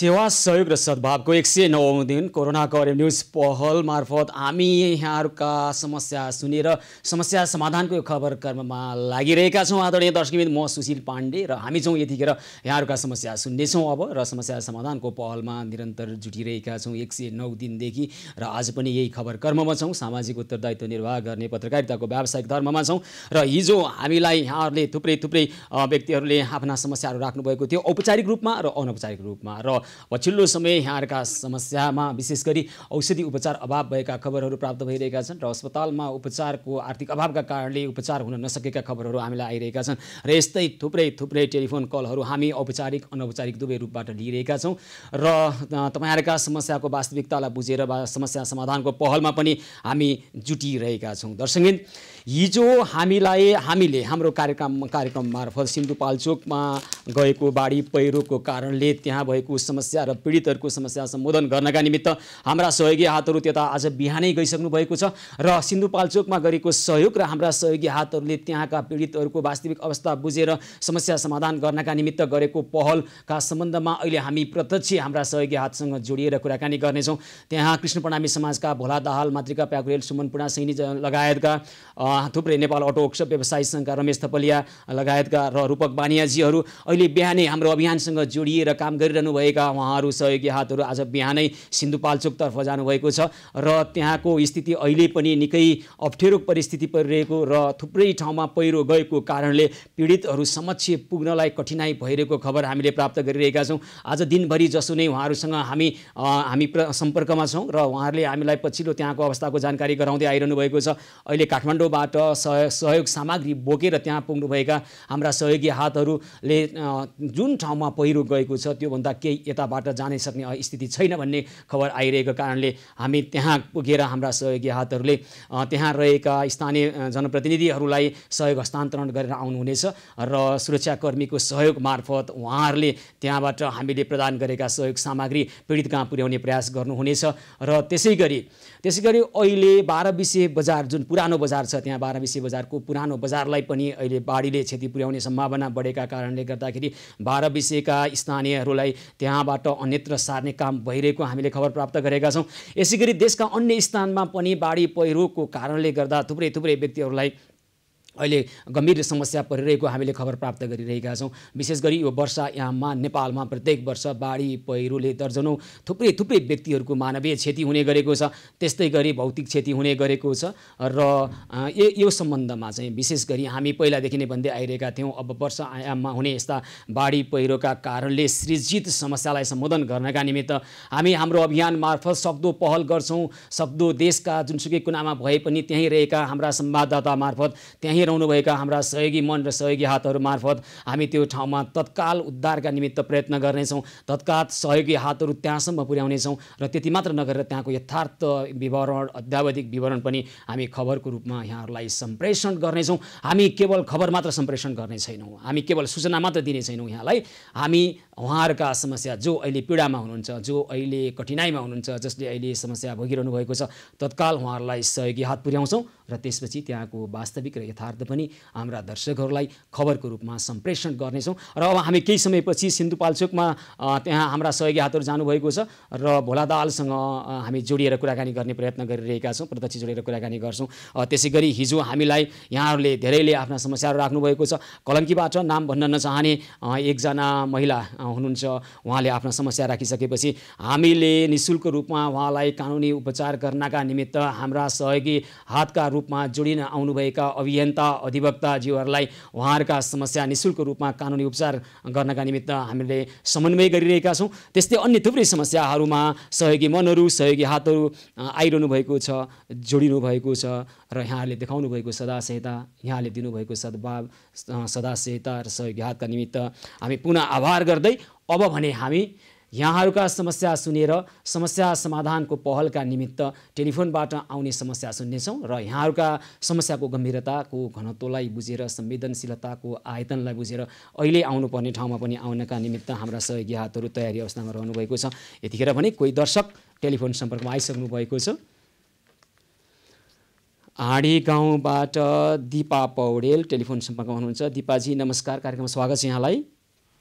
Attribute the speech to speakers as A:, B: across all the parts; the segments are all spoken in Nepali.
A: सेवा सहयोग र सद्भावको 109औं दिन कोरोना करेन्ट न्युज पहल मार्फत हामी यहाँहरूका समस्या सुनेर समस्या समाधानको यो खबर कर्ममा लागिरहेका छौँ। आदरणीय दर्शकबिन, म सुशील पाण्डे र हामी छौँ यतिखेर यहाँहरूका समस्या सुन्नेछौँ अब र समस्या समाधानको पहलमा निरन्तर जुटिरहेका छौँ 109 दिनदेखि र आज पनि यही खबर कर्ममा छौँ। सामाजिक उत्तरदायित्व निर्वाह गर्ने पत्रकारिताको व्यावसायिक धर्ममा छौँ र हिजो हामीलाई यहाँहरूले थुप्रै व्यक्तिहरूले आफ्ना समस्याहरू राख्नुभएको थियो, औपचारिक रूपमा र अनौपचारिक रूपमा। र पछिल्लो समय यहाँहरूका समस्यामा विशेष गरी औषधि उपचार अभाव भएका खबरहरू प्राप्त भइरहेका छन् र अस्पतालमा उपचारको आर्थिक अभावका कारणले उपचार हुन नसकेका खबरहरू हामीलाई आइरहेका छन् र यस्तै थुप्रै टेलिफोन कलहरू हामी औपचारिक अनौपचारिक दुवै रूपबाट लिइरहेका छौँ र तपाईँहरूका समस्याको वास्तविकतालाई बुझेर समस्या समाधानको पहलमा पनि हामी जुटिरहेका छौँ। दर्शकबिन, हिजो हामीले हाम्रो कार्यक्रम मार्फत सिन्धुपाल्चोकमा गएको बाढी पहिरोको कारणले त्यहाँ भएको समस्या र पीडितहरूको समस्या सम्बोधन गर्नका निमित्त हाम्रा सहयोगी हातहरू त्यता आज बिहानै गइसक्नु भएको छ र सिन्धुपाल्चोकमा गरेको सहयोग र हाम्रा सहयोगी हातहरूले त्यहाँका पीडितहरूको वास्तविक अवस्था बुझेर समस्या समाधान गर्नका निमित्त गरेको पहलका सम्बन्धमा अहिले हामी प्रत्यक्ष हाम्रा सहयोगी हातसँग जोडिएर कुराकानी गर्नेछौँ। त्यहाँ कृष्ण प्रणामी समाजका भोला दाहाल, मातृका प्याकुरेल, सुमन पुना सैनी लगायतका थुप्रै नेपाल अटो वर्कसप व्यवसायी सङ्घका रमेश थपलिया लगायतका र रूपक बानियाजीहरू अहिले बिहानै हाम्रो अभियानसँग जोडिएर काम गरिरहनु भएका उहाँहरू सहयोगी हातहरू आज बिहानै सिन्धुपाल्चोकतर्फ जानुभएको छ र त्यहाँको स्थिति अहिले पनि निकै अप्ठ्यारो परिस्थिति परिरहेको र थुप्रै ठाउँमा पहिरो गएको कारणले पीडितहरू समक्ष पुग्नलाई कठिनाई भइरहेको खबर हामीले प्राप्त गरिरहेका छौँ। आज दिनभरि जसो नै उहाँहरूसँग हामी सम्पर्कमा छौँ र उहाँहरूले हामीलाई पछिल्लो त्यहाँको अवस्थाको जानकारी गराउँदै आइरहनु भएको छ। अहिले काठमाडौँबाट सहयोग सामग्री बोकेर त्यहाँ पुग्नुभएका हाम्रा सहयोगी हातहरूले जुन ठाउँमा पहिरो गएको छ त्योभन्दा केही यताबाट जानै सक्ने स्थिति छैन भन्ने खबर आइरहेको कारणले हामी त्यहाँ पुगेर हाम्रा सहयोगी हातहरूले त्यहाँ रहेका स्थानीय जनप्रतिनिधिहरूलाई सहयोग हस्तान्तरण गरेर आउनुहुनेछ र सुरक्षाकर्मीको सहयोग मार्फत उहाँहरूले त्यहाँबाट हामीले प्रदान गरेका सहयोग सामग्री पीडित कहाँ पुर्याउने प्रयास गर्नुहुनेछ। र त्यसै गरी अहिले 12 बिसे बजार जुन पुरानो बजार छ, त्यहाँ 12 बिसे बजारको पुरानो बजारलाई पनि अहिले बाढीले क्षति पुर्याउने सम्भावना बढेका कारणले गर्दाखेरि 12 बिसेका स्थानीयहरूलाई त्यहाँबाट अन्यत्र सार्ने काम भइरहेको हामीले खबर प्राप्त गरेका छौँ। यसै गरी देशका अन्य स्थानमा पनि बाढी पहिरोको कारणले गर्दा थुप्रै व्यक्तिहरूलाई अहिले गम्भीर समस्या परिरहेको हामीले खबर प्राप्त गरिरहेका छौँ। विशेष गरी यो वर्षा याममा नेपालमा प्रत्येक वर्ष बाढी पहिरोले दर्जनौँ थुप्रै व्यक्तिहरूको मानवीय क्षति हुने गरेको छ, त्यस्तै गरी भौतिक क्षति हुने गरेको छ र यो सम्बन्धमा चाहिँ विशेष गरी हामी पहिलादेखि नै भन्दै आइरहेका थियौँ। अब वर्षा याममा हुने यस्ता बाढी पहिरोका कारणले सृजित समस्यालाई सम्बोधन गर्नका निमित्त हामी हाम्रो अभियान मार्फत सक्दो पहल गर्छौँ। सक्दो देशका जुनसुकै कुनामा भए पनि त्यहीँ रहेका हाम्रा संवाददाता मार्फत, त्यहीँ रहनुभएका हाम्रा सहयोगी मन र सहयोगी हातहरू मार्फत हामी त्यो ठाउँमा तत्काल उद्धारका निमित्त प्रयत्न गर्नेछौँ। तत्काल सहयोगी हातहरू त्यहाँसम्म पुर्याउनेछौँ र त्यति मात्र नगरेर त्यहाँको यथार्थ विवरण, अद्यावधिक विवरण पनि हामी खबरको रूपमा यहाँहरूलाई सम्प्रेषण गर्नेछौँ। हामी केवल खबर मात्र सम्प्रेषण गर्ने छैनौँ, हामी केवल सूचना मात्र दिने छैनौँ यहाँलाई। हामी उहाँहरूका समस्या, जो अहिले पीडामा हुनुहुन्छ, जो अहिले कठिनाइमा हुनुहुन्छ, जसले अहिले समस्या भोगिरहनु भएको छ, तत्काल उहाँहरूलाई सहयोगी हात पुर्याउँछौँ र त्यसपछि त्यहाँको वास्तविक र यथार्थ पनि हाम्रा दर्शकहरूलाई खबरको रूपमा सम्प्रेषण गर्नेछौँ। र अब हामी केही समयपछि सिन्धुपाल्चोकमा त्यहाँ हाम्रा सहयोगी हातहरू जानुभएको छ र भोला दाहालसँग हामी जोडिएर कुराकानी गर्ने प्रयत्न गरिरहेका छौँ, प्रत्यक्ष जोडेर कुराकानी गर्छौँ। त्यसै गरी हिजो हामीलाई यहाँहरूले धेरैले आफ्ना समस्याहरू राख्नुभएको छ। कलङ्कीबाट नाम भन्न नचाहने एकजना महिला हुनुहुन्छ, उहाँले आफ्ना समस्या राखिसकेपछि हामीले निःशुल्क रूपमा उहाँलाई कानुनी उपचार गर्नका निमित्त हाम्रा सहयोगी हातका रूपमा जोडिन आउनुभएका अभियन्ता अधिवक्ताज्यूहरूलाई उहाँहरूका समस्या निःशुल्क रूपमा कानुनी उपचार गर्नका निमित्त हामीले समन्वय गरिरहेका छौँ। त्यस्तै अन्य थुप्रै समस्याहरूमा सहयोगी मनहरू, सहयोगी हातहरू आइरहनु भएको छ, जोडिनु भएको छ र यहाँहरूले देखाउनु भएको सदासहायता, यहाँले दिनुभएको सद्भाव, सदासहायता र सहयोगी हातका निमित्त हामी पुनः आभार गर्दै अब भने हामी यहाँहरूका समस्या सुनेर समस्या समाधानको पहलका निमित्त टेलिफोनबाट आउने समस्या सुन्नेछौँ र यहाँहरूका समस्याको गम्भीरताको घनत्वलाई बुझेर, संवेदनशीलताको आयतनलाई बुझेर अहिले आउनुपर्ने ठाउँमा पनि आउनका निमित्त हाम्रा सहयोगी हातहरू तयारी अवस्थामा रहनुभएको छ। यतिखेर भने कोही दर्शक टेलिफोन सम्पर्कमा आइसक्नु भएको छ। आडी गाउँबाट दिपा पौडेल टेलिफोन सम्पर्कमा हुनुहुन्छ। दिपाजी नमस्कार, कार्यक्रममा स्वागत छ यहाँलाई।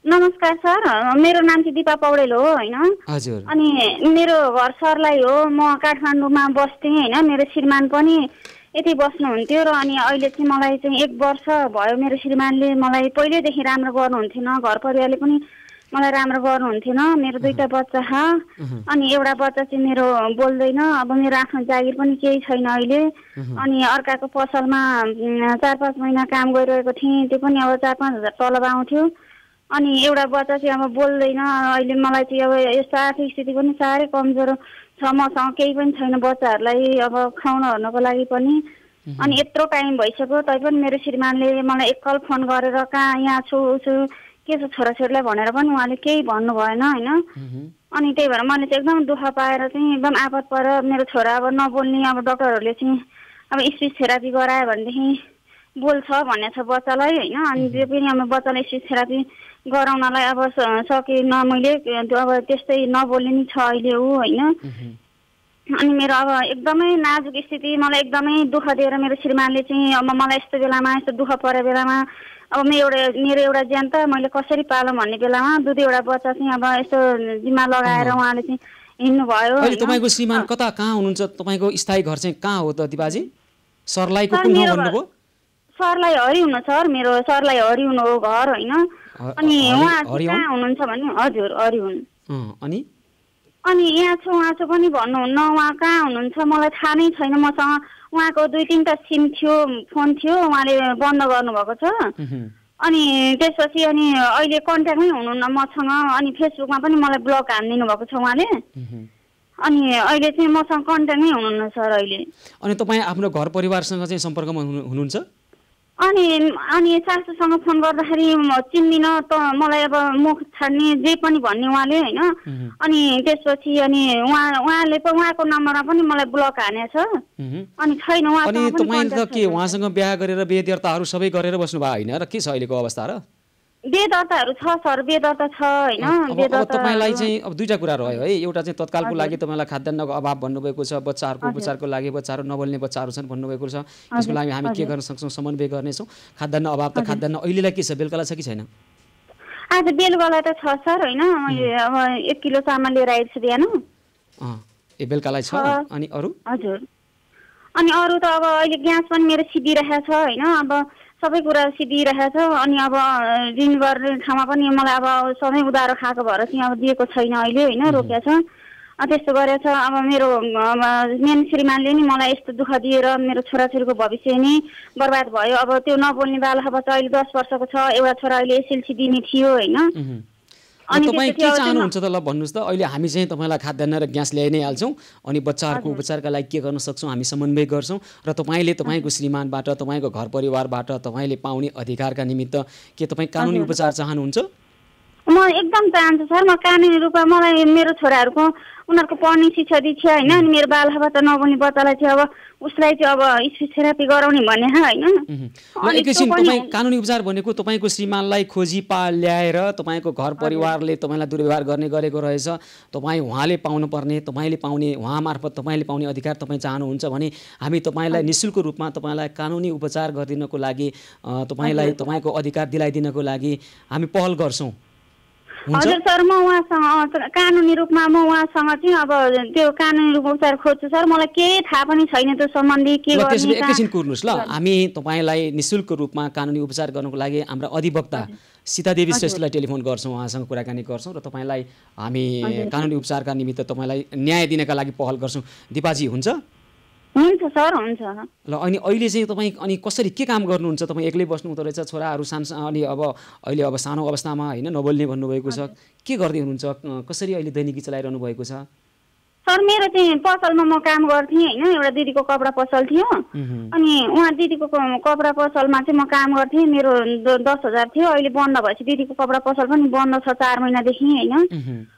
B: नमस्कार सर, मेरो नाम चाहिँ दिपा पौडेल हो होइन।
A: हजुर।
B: अनि मेरो घर सरलाई हो, म काठमाडौँमा बस्थेँ होइन। मेरो श्रीमान पनि यति बस्नुहुन्थ्यो र अनि अहिले चाहिँ मलाई चाहिँ 1 वर्ष भयो मेरो श्रीमानले मलाई पहिल्यैदेखि राम्रो गर्नुहुन्थेन, घर परिवारले पनि मलाई राम्रो गर्नुहुन्थेन। मेरो 2टा बच्चा छ अनि एउटा बच्चा चाहिँ मेरो बोल्दैन। अब मेरो आफ्नो जागिर पनि केही छैन अहिले। अनि अर्काको पसलमा 4-5 महिना काम गरिरहेको थिएँ, त्यो पनि अब 4-5 हजार तलब आउँथ्यो। अनि एउटा बच्चा चाहिँ अब बोल्दैन। अहिले मलाई चाहिँ अब यस्तो आर्थिक स्थिति पनि साह्रै कमजोर छ, मसँग केही पनि छैन बच्चाहरूलाई अब खुवाउन हेर्नको लागि पनि। अनि यत्रो टाइम भइसक्यो तैपनि मेरो श्रीमानले मलाई एकल फोन गरेर कहाँ यहाँ छु के छ छोराछोरीलाई भनेर पनि उहाँले केही भन्नु भएन होइन। अनि त्यही भएर मैले चाहिँ एकदम दुःख पाएर चाहिँ एकदम आपत परेर मेरो छोरा अब नबोल्ने, अब डक्टरहरूले चाहिँ अब स्पिच थेरापी गरायो भनेदेखि बोल्छ भन्ने छ बच्चालाई होइन। अनि त्यो पनि अब बच्चालाई स्पिच थेरापी गराउनलाई अब सकेन मैले, अब त्यस्तै नबोल्ने नि छ अहिले ऊ होइन। अनि मेरो अब एकदमै नाजुक स्थिति, मलाई एकदमै दुःख दिएर मेरो श्रीमानले चाहिँ अब मलाई यस्तो बेलामा, यस्तो दुःख परे बेलामा अब मेरो एउटा ज्यान त मैले कसरी पालौँ भन्ने बेलामा 2-2वटा बच्चा चाहिँ अब यस्तो जिम्मा लगाएर उहाँले चाहिँ हिँड्नुभयो।
A: अहिले तपाईँको श्रीमान कहाँ हुनुहुन्छ? तपाईँको स्थायी घर चाहिँ कहाँ हो त दिपाजी? सर्लाहीको कुन ठाउँ भन्नुभयो?
B: सरलाई हरिउन सर, मेरो सरलाई हरिउन हो घर होइन। अनि उहाँ कहाँ हुनुहुन्छ भने हजुर हरिउन। अनि यहाँ छु पनि भन्नुहुन्न, उहाँ कहाँ हुनुहुन्छ मलाई थाहा नै छैन। मसँग उहाँको 2-3टा सिम थियो, फोन थियो, उहाँले बन्द गर्नुभएको छ। अनि त्यसपछि अनि अहिले कन्ट्याक्टमै हुनुहुन्न मसँग। अनि फेसबुकमा पनि मलाई ब्लक हानिदिनु भएको छ उहाँले। अनि अहिले चाहिँ मसँग कन्ट्याक्टमै हुनुहुन्न सर अहिले।
A: अनि तपाईँ आफ्नो घर परिवारसँग चाहिँ सम्पर्कमा हुनुहुन्छ?
B: अनि सासूसँग फोन गर्दाखेरि चिन्दिन त मलाई अब मुख छाड्ने जे पनि भन्ने उहाँले होइन। अनि त्यसपछि अनि उहाँले उहाँको नम्बरमा पनि मलाई ब्लक हानेछ। अनि छैन उहाँसँग।
A: अनि तपाईले त के उहाँसँग बिहे गरेर बिहे दर्ताहरू सबै गरेर बस्नु भयो होइन र? के छ अहिलेको अवस्था र?
B: बिहे दर्ताहरू छ सर, बिहे दर्ता छ होइन।
A: अब तपाईँलाई चाहिँ अब 2टा कुरा रह्यो है। एउटा चाहिँ तत्कालको लागि तपाईँलाई खाद्यान्नको अभाव भन्नुभएको छ, बच्चाहरूको उपचारको लागि बच्चाहरू नबोल्ने बच्चाहरू छन् भन्नुभएको छ। त्यसको लागि हामी के गर्न सक्छौँ, समन्वय गर्नेछौँ। खाद्यान्न अभाव त खाद्यान्न अहिलेलाई के छ, बेलुकालाई छ कि छैन?
B: आज बेलुकालाई त छ सर होइन। मैले अब 1 किलो चामल लिएर आएको छु बिहान।
A: बेलुकालाई छ। अनि अरू?
B: हजुर। अनि अरू त अब अहिले ग्यास पनि मेरो सिद्धिरहेको छ होइन। अब सबै कुरा सिद्धिरहेको छ। अनि अब ऋण गर्ने ठाउँमा पनि मलाई अब सधैँ उधारो खाएको भएर चाहिँ अब दिएको छैन अहिले होइन, रोकिएको छ। त्यस्तो गरेछ। अब मेरो मेन श्रीमानले नि मलाई यस्तो दुःख दिएर मेरो छोराछोरीको भविष्य नै बर्बाद भयो। अब त्यो नबोल्ने बालक बच्चा अहिले 10 वर्षको छ, एउटा छोरा अहिले एसएलसी दिने थियो होइन।
A: अनि तपाईँ के चाहनुहुन्छ त? ल भन्नुहोस् त। अहिले हामी चाहिँ तपाईँलाई खाद्यान्न र ग्यास ल्याइ नै हाल्छौँ। अनि बच्चाहरूको उपचारका लागि के गर्न सक्छौँ हामी समन्वय गर्छौँ। र तपाईँले तपाईँको श्रीमानबाट, तपाईँको घर परिवारबाट तपाईँले पाउने अधिकारका निमित्त के तपाईँ कानुनी उपचार चाहनुहुन्छ?
B: म एकदम चाहन्छु सर। म कानुनी रूपमा मलाई मेरो छोराहरूको उनीहरूको पढ्ने शिक्षा दीक्षा होइन। अनि मेरो बालबच्चा नबोल्ने बच्चालाई चाहिँ अब उसलाई चाहिँ अब स्पिच थेरापी गराउने भन्ने होइन।
A: एकैछिन, तपाईँ कानुनी उपचार भनेको तपाईँको श्रीमानलाई खोजी ल्याएर तपाईँको घर परिवारले तपाईँलाई दुर्व्यवहार गर्ने गरेको रहेछ, तपाईँ उहाँले पाउनुपर्ने, तपाईँले पाउने, उहाँ मार्फत तपाईँले पाउने अधिकार तपाईँ चाहनुहुन्छ भने हामी तपाईँलाई निःशुल्क रूपमा तपाईँलाई कानुनी उपचार गरिदिनको लागि, तपाईँलाई तपाईँको अधिकार दिलाइदिनको लागि हामी पहल गर्छौँ।
B: हजुर सर, म उहाँसँग कानुनी रूपमा चाहिँ अब त्यो कानुनी रूपमा उपचार खोज्छु सर। मलाई केही थाहा पनि छैन त्यो सम्बन्धी के गर्ने।
A: त्यसो भए एकैछिन कुर्नुहोस् ल। हामी तपाईँलाई निःशुल्क रूपमा कानुनी उपचार गर्नको लागि हाम्रा अधिवक्ता सीतादेवी श्रेष्ठलाई टेलिफोन गर्छौँ, उहाँसँग कुराकानी गर्छौँ र तपाईँलाई हामी कानुनी उपचारका निमित्त तपाईँलाई न्याय दिनका लागि पहल गर्छौँ। दिपाजी हुन्छ?
B: हुन्छ सर, हुन्छ।
A: ल अनि अहिले चाहिँ तपाईँ अनि कसरी के काम गर्नुहुन्छ? तपाईँ एक्लै बस्नु हुँदो रहेछ, छोराहरू अनि अब अहिले अब सानो अवस्थामा होइन, नबोल्ने भन्नुभएको छ, के गर्दै हुनुहुन्छ? कसरी अहिले दैनिकी चलाइरहनु भएको छ?
B: सर मेरो चाहिँ पसलमा म काम गर्थेँ होइन। एउटा दिदीको कपडा पसल थियो। अनि उहाँ दिदीको कपडा पसलमा चाहिँ म काम गर्थेँ। मेरो 10,000 थियो, अहिले बन्द भएपछि दिदीको कपडा पसल पनि बन्द छ 4 महिनादेखि होइन।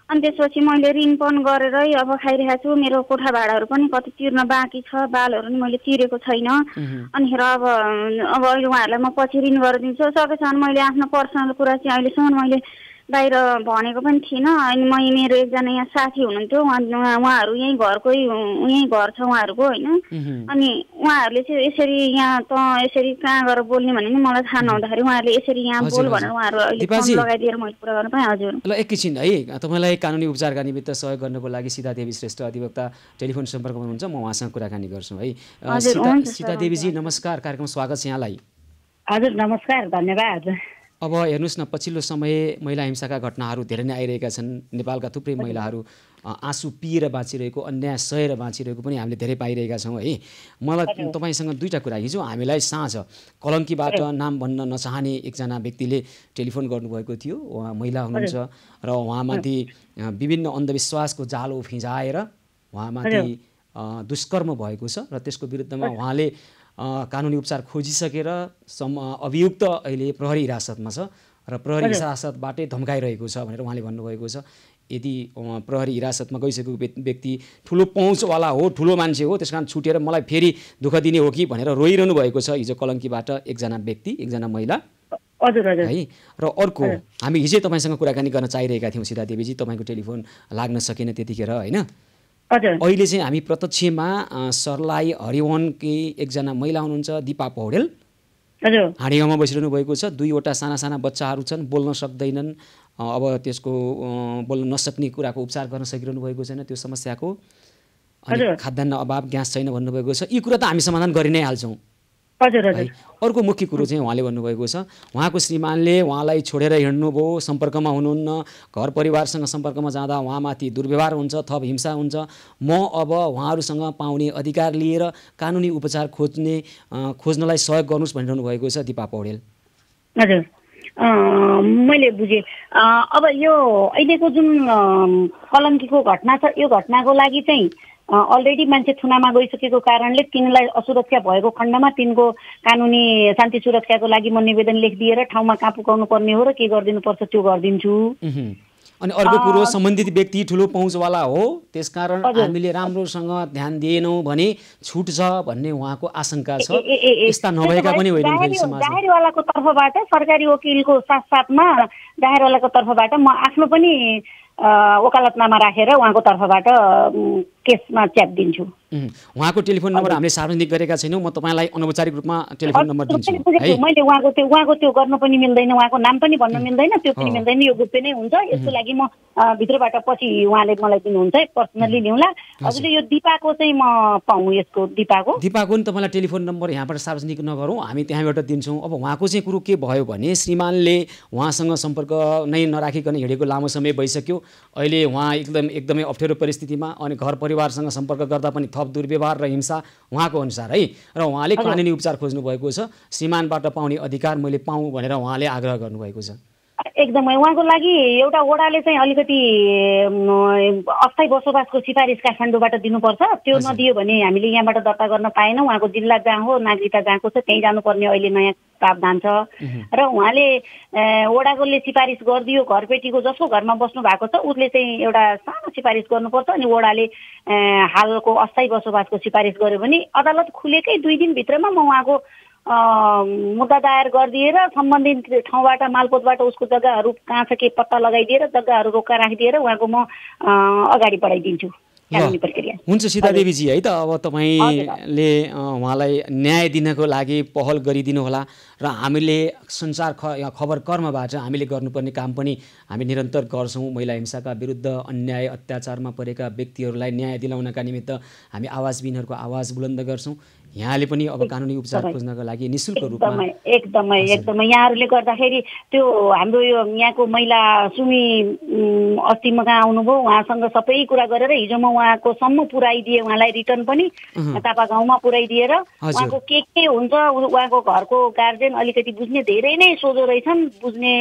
B: अनि त्यसपछि मैले ऋण पनि गरेरै अब खाइरहेको छु। मेरो कोठा भाडाहरू पनि कति तिर्न बाँकी छ, बालहरू पनि मैले तिरेको छैन। अनि अब अहिले उहाँहरूलाई म पछि ऋण गरिदिन्छु। सकेसम्म मैले आफ्नो पर्सनल कुरा चाहिँ अहिलेसम्म मैले बाहिर भनेको पनि थिइनँ। अनि मेरो एकजना यहाँ साथी हुनुहुन्थ्यो, उहाँहरू यहीँ घरकै, यहीँ घर छ उहाँहरूको होइन। अनि उहाँहरूले चाहिँ यसरी यहाँ त यसरी कहाँ गएर बोल्ने भन्ने नि मलाई थाहा नहुँदाखेरि उहाँहरूले यसरी यहाँ बोल भनेर उहाँहरू अहिले फोन लगाइदिएर मैले कुरा गर्न पाएँ। हजुर
A: ल एकैछिन है, तपाईँलाई कानुनी उपचारका निमित्त सहयोग गर्नको लागि सीता देवी श्रेष्ठ अधिवक्ता टेलिफोन सम्पर्कमा हुनुहुन्छ, म उहाँसँग कुराकानी गर्छु है। सीता देवीजी नमस्कार, कार्यक्रम स्वागत छ यहाँलाई।
C: हजुर नमस्कार, धन्यवाद।
A: अब हेर्नुहोस् न, पछिल्लो समय महिला हिंसाका घटनाहरू धेरै नै आइरहेका छन्। नेपालका थुप्रै महिलाहरू आँसु पिएर बाँचिरहेको, अन्याय सहेर बाँचिरहेको पनि हामीले धेरै पाइरहेका छौँ है। मलाई तपाईँसँग दुईवटा कुरा, हिजो हामीलाई साँझ कलङ्कीबाट नाम भन्न नचाहने एकजना व्यक्तिले टेलिफोन गर्नुभएको थियो। उहाँ महिला हुनुहुन्छ र उहाँमाथि विभिन्न अन्धविश्वासको जालो फिँजाएर उहाँमाथि दुष्कर्म भएको छ र त्यसको विरुद्धमा उहाँले कानुनी उपचार खोजिसकेर अभियुक्त अहिले प्रहरी हिरासतमा छ र प्रहरी हिरासतबाटै धम्काइरहेको छ भनेर उहाँले भन्नुभएको छ। यदि प्रहरी हिरासतमा गइसकेको व्यक्ति ठुलो पहुँचवाला हो, ठुलो मान्छे हो, त्यस कारण छुटेर मलाई फेरि दुःख दिने हो कि भनेर रोइरहनु भएको छ हिजो कलङ्कीबाट एकजना व्यक्ति, एकजना महिला है। र अर्को, हामी हिजै तपाईँसँग कुराकानी गर्न चाहिरहेका थियौँ सीता देवीजी, तपाईँको टेलिफोन लाग्न सकेन त्यतिखेर होइन। अहिले चाहिँ हामी प्रत्यक्षमा सर्लाही हरिवनकी एकजना महिला हुनुहुन्छ दिपा पौडेल, हाँडीगाउँमा बसिरहनु भएको छ। दुईवटा साना साना बच्चाहरू छन्, बोल्न सक्दैनन्। अब त्यसको बोल्न नसक्ने कुराको उपचार गर्न सकिरहनु भएको छैन त्यो समस्याको। अनि खाद्यान्न अभाव, ग्यास छैन भन्नुभएको छ। यी कुरा त हामी समाधान गरि नै हाल्छौँ। अर्को मुख्य कुरो चाहिँ उहाँले भन्नुभएको छ, उहाँको श्रीमानले उहाँलाई छोडेर हिँड्नुभयो, सम्पर्कमा हुनुहुन्न, घर परिवारसँग सम्पर्कमा जाँदा उहाँमाथि दुर्व्यवहार हुन्छ, थप हिंसा हुन्छ। म अब उहाँहरूसँग पाउने अधिकार लिएर कानुनी उपचार खोज्नलाई सहयोग गर्नुहोस् भनिरहनु भएको छ दिपा पौडेल।
C: हजुर मैले बुझेँ। अब यो अहिलेको जुन कलङ्कीको घटना छ, यो घटनाको लागि चाहिँ अलरेडी मान्छे थुनामा गइसकेको कारणले तिनलाई असुरक्षा भएको खण्डमा तिनको कानुनी शान्ति सुरक्षाको लागि म निवेदन लेखिदिएर ठाउँमा कहाँ पुगाउनु पर्ने हो र के गरिदिनुपर्छ त्यो गरिदिन्छु।
A: अनि अर्को कुरो, सम्बन्धित व्यक्ति ठुलो पहुँचवाला हो, त्यसकारण हामीले राम्रोसँग ध्यान दिएनौँ भने छुट्छ भन्ने उहाँको आशंका छ। यस्ता नभएका पनि होइनन् फेरि समाजमा।
C: दायरवालाको तर्फबाट, सरकारी वकिलको साथसाथमा दायरवालाको तर्फबाट म आफ्नो पनि वकालतनामा राखेर उहाँको तर्फबाट केसमा च्याप दिन्छु।
A: उहाँको टेलिफोन नम्बर हामीले सार्वजनिक गरेका छैनौँ, म तपाईँलाई अनौपचारिक रूपमा टेलिफोन नम्बर दिन्छु है।
C: मैले उहाँको त्यो गर्न पनि मिल्दैन, उहाँको नाम पनि भन्न मिल्दैन, त्यो पनि मिल्दैन, यो गुप्त नै हुन्छ। यसको लागि म भित्रबाट पछि उहाँले मलाई दिनुहुन्छ है, पर्सनली ल्याउँला। हजुरले यो दिपाको चाहिँ म पाऊँ, यसको दिपाको
A: नि तपाईँलाई टेलिफोन नम्बर यहाँबाट सार्वजनिक नगरौँ, हामी त्यहाँबाट दिन्छौँ। अब उहाँको चाहिँ कुरो के भयो भने, श्रीमानले उहाँसँग सम्पर्क नै नराखिकन हिँडेको लामो समय भइसक्यो। अहिले उहाँ एकदमै अप्ठ्यारो परिस्थितिमा, अनि घर परिवारसँग सम्पर्क गर्दा पनि थप दुर्व्यवहार र हिंसा उहाँको अनुसार है। र उहाँले कानुनी उपचार खोज्नु भएको छ। श्रीमानबाट पाउने अधिकार मैले पाऊँ भनेर उहाँले आग्रह गर्नुभएको छ।
C: एकदमै उहाँको लागि एउटा वडाले चाहिँ अलिकति अस्थायी बसोबासको सिफारिस काठमाडौँबाट दिनुपर्छ। त्यो नदियो भने हामीले यहाँबाट दर्ता गर्न पाएनौँ। उहाँको जिल्ला जहाँ हो, नागरिकता जहाँको छ त्यहीँ जानुपर्ने अहिले नयाँ प्रावधान छ। र उहाँले वडाकोले सिफारिस गरिदियो, घरपेटीको जसको घरमा बस्नु भएको छ उसले चाहिँ एउटा सानो सिफारिस गर्नुपर्छ। अनि वडाले हालको अस्थायी बसोबासको सिफारिस गर्यो भने अदालत खुलेकै 2 दिनभित्रमा म उहाँको मुद्दा दायर गरिदिएर सम्बन्धित ठाउँबाट मालपोतबाट उसको जग्गाहरू कहाँ छ के पत्ता लगाइदिएर जग्गाहरू रोक्का राखिदिएर उहाँको म अगाडि बढाइदिन्छु कानुनी प्रक्रिया।
A: हुन्छ सीता देवीजी है त, अब तपाईँले उहाँलाई न्याय दिनको लागि पहल गरिदिनु होला र हामीले संसार खबर कर्मबाट हामीले गर्नुपर्ने काम पनि हामी निरन्तर गर्छौँ। महिला हिंसाका विरुद्ध, अन्याय अत्याचारमा परेका व्यक्तिहरूलाई न्याय दिलाउनका निमित्त हामी आवाजबिनहरूको आवाज बुलन्द गर्छौँ। यहाँले पनि अब कानुनी उपचार खोज्नको लागि निःशुल्क रूपमा
C: एकदमै यहाँहरूले गर्दाखेरि त्यो हाम्रो यो यहाँको महिला सुमी अस्ति कहाँ आउनुभयो, उहाँसँग सबै कुरा गरेर हिजो म उहाँको सम्म पुऱ्याइदिएँ, उहाँलाई रिटर्न पनि तापा गाउँमा पुऱ्याइदिएर उहाँको के हुन्छ, उहाँको घरको गार्जेन अलिकति बुझ्ने धेरै नै सोझो रहेछन्, बुझ्ने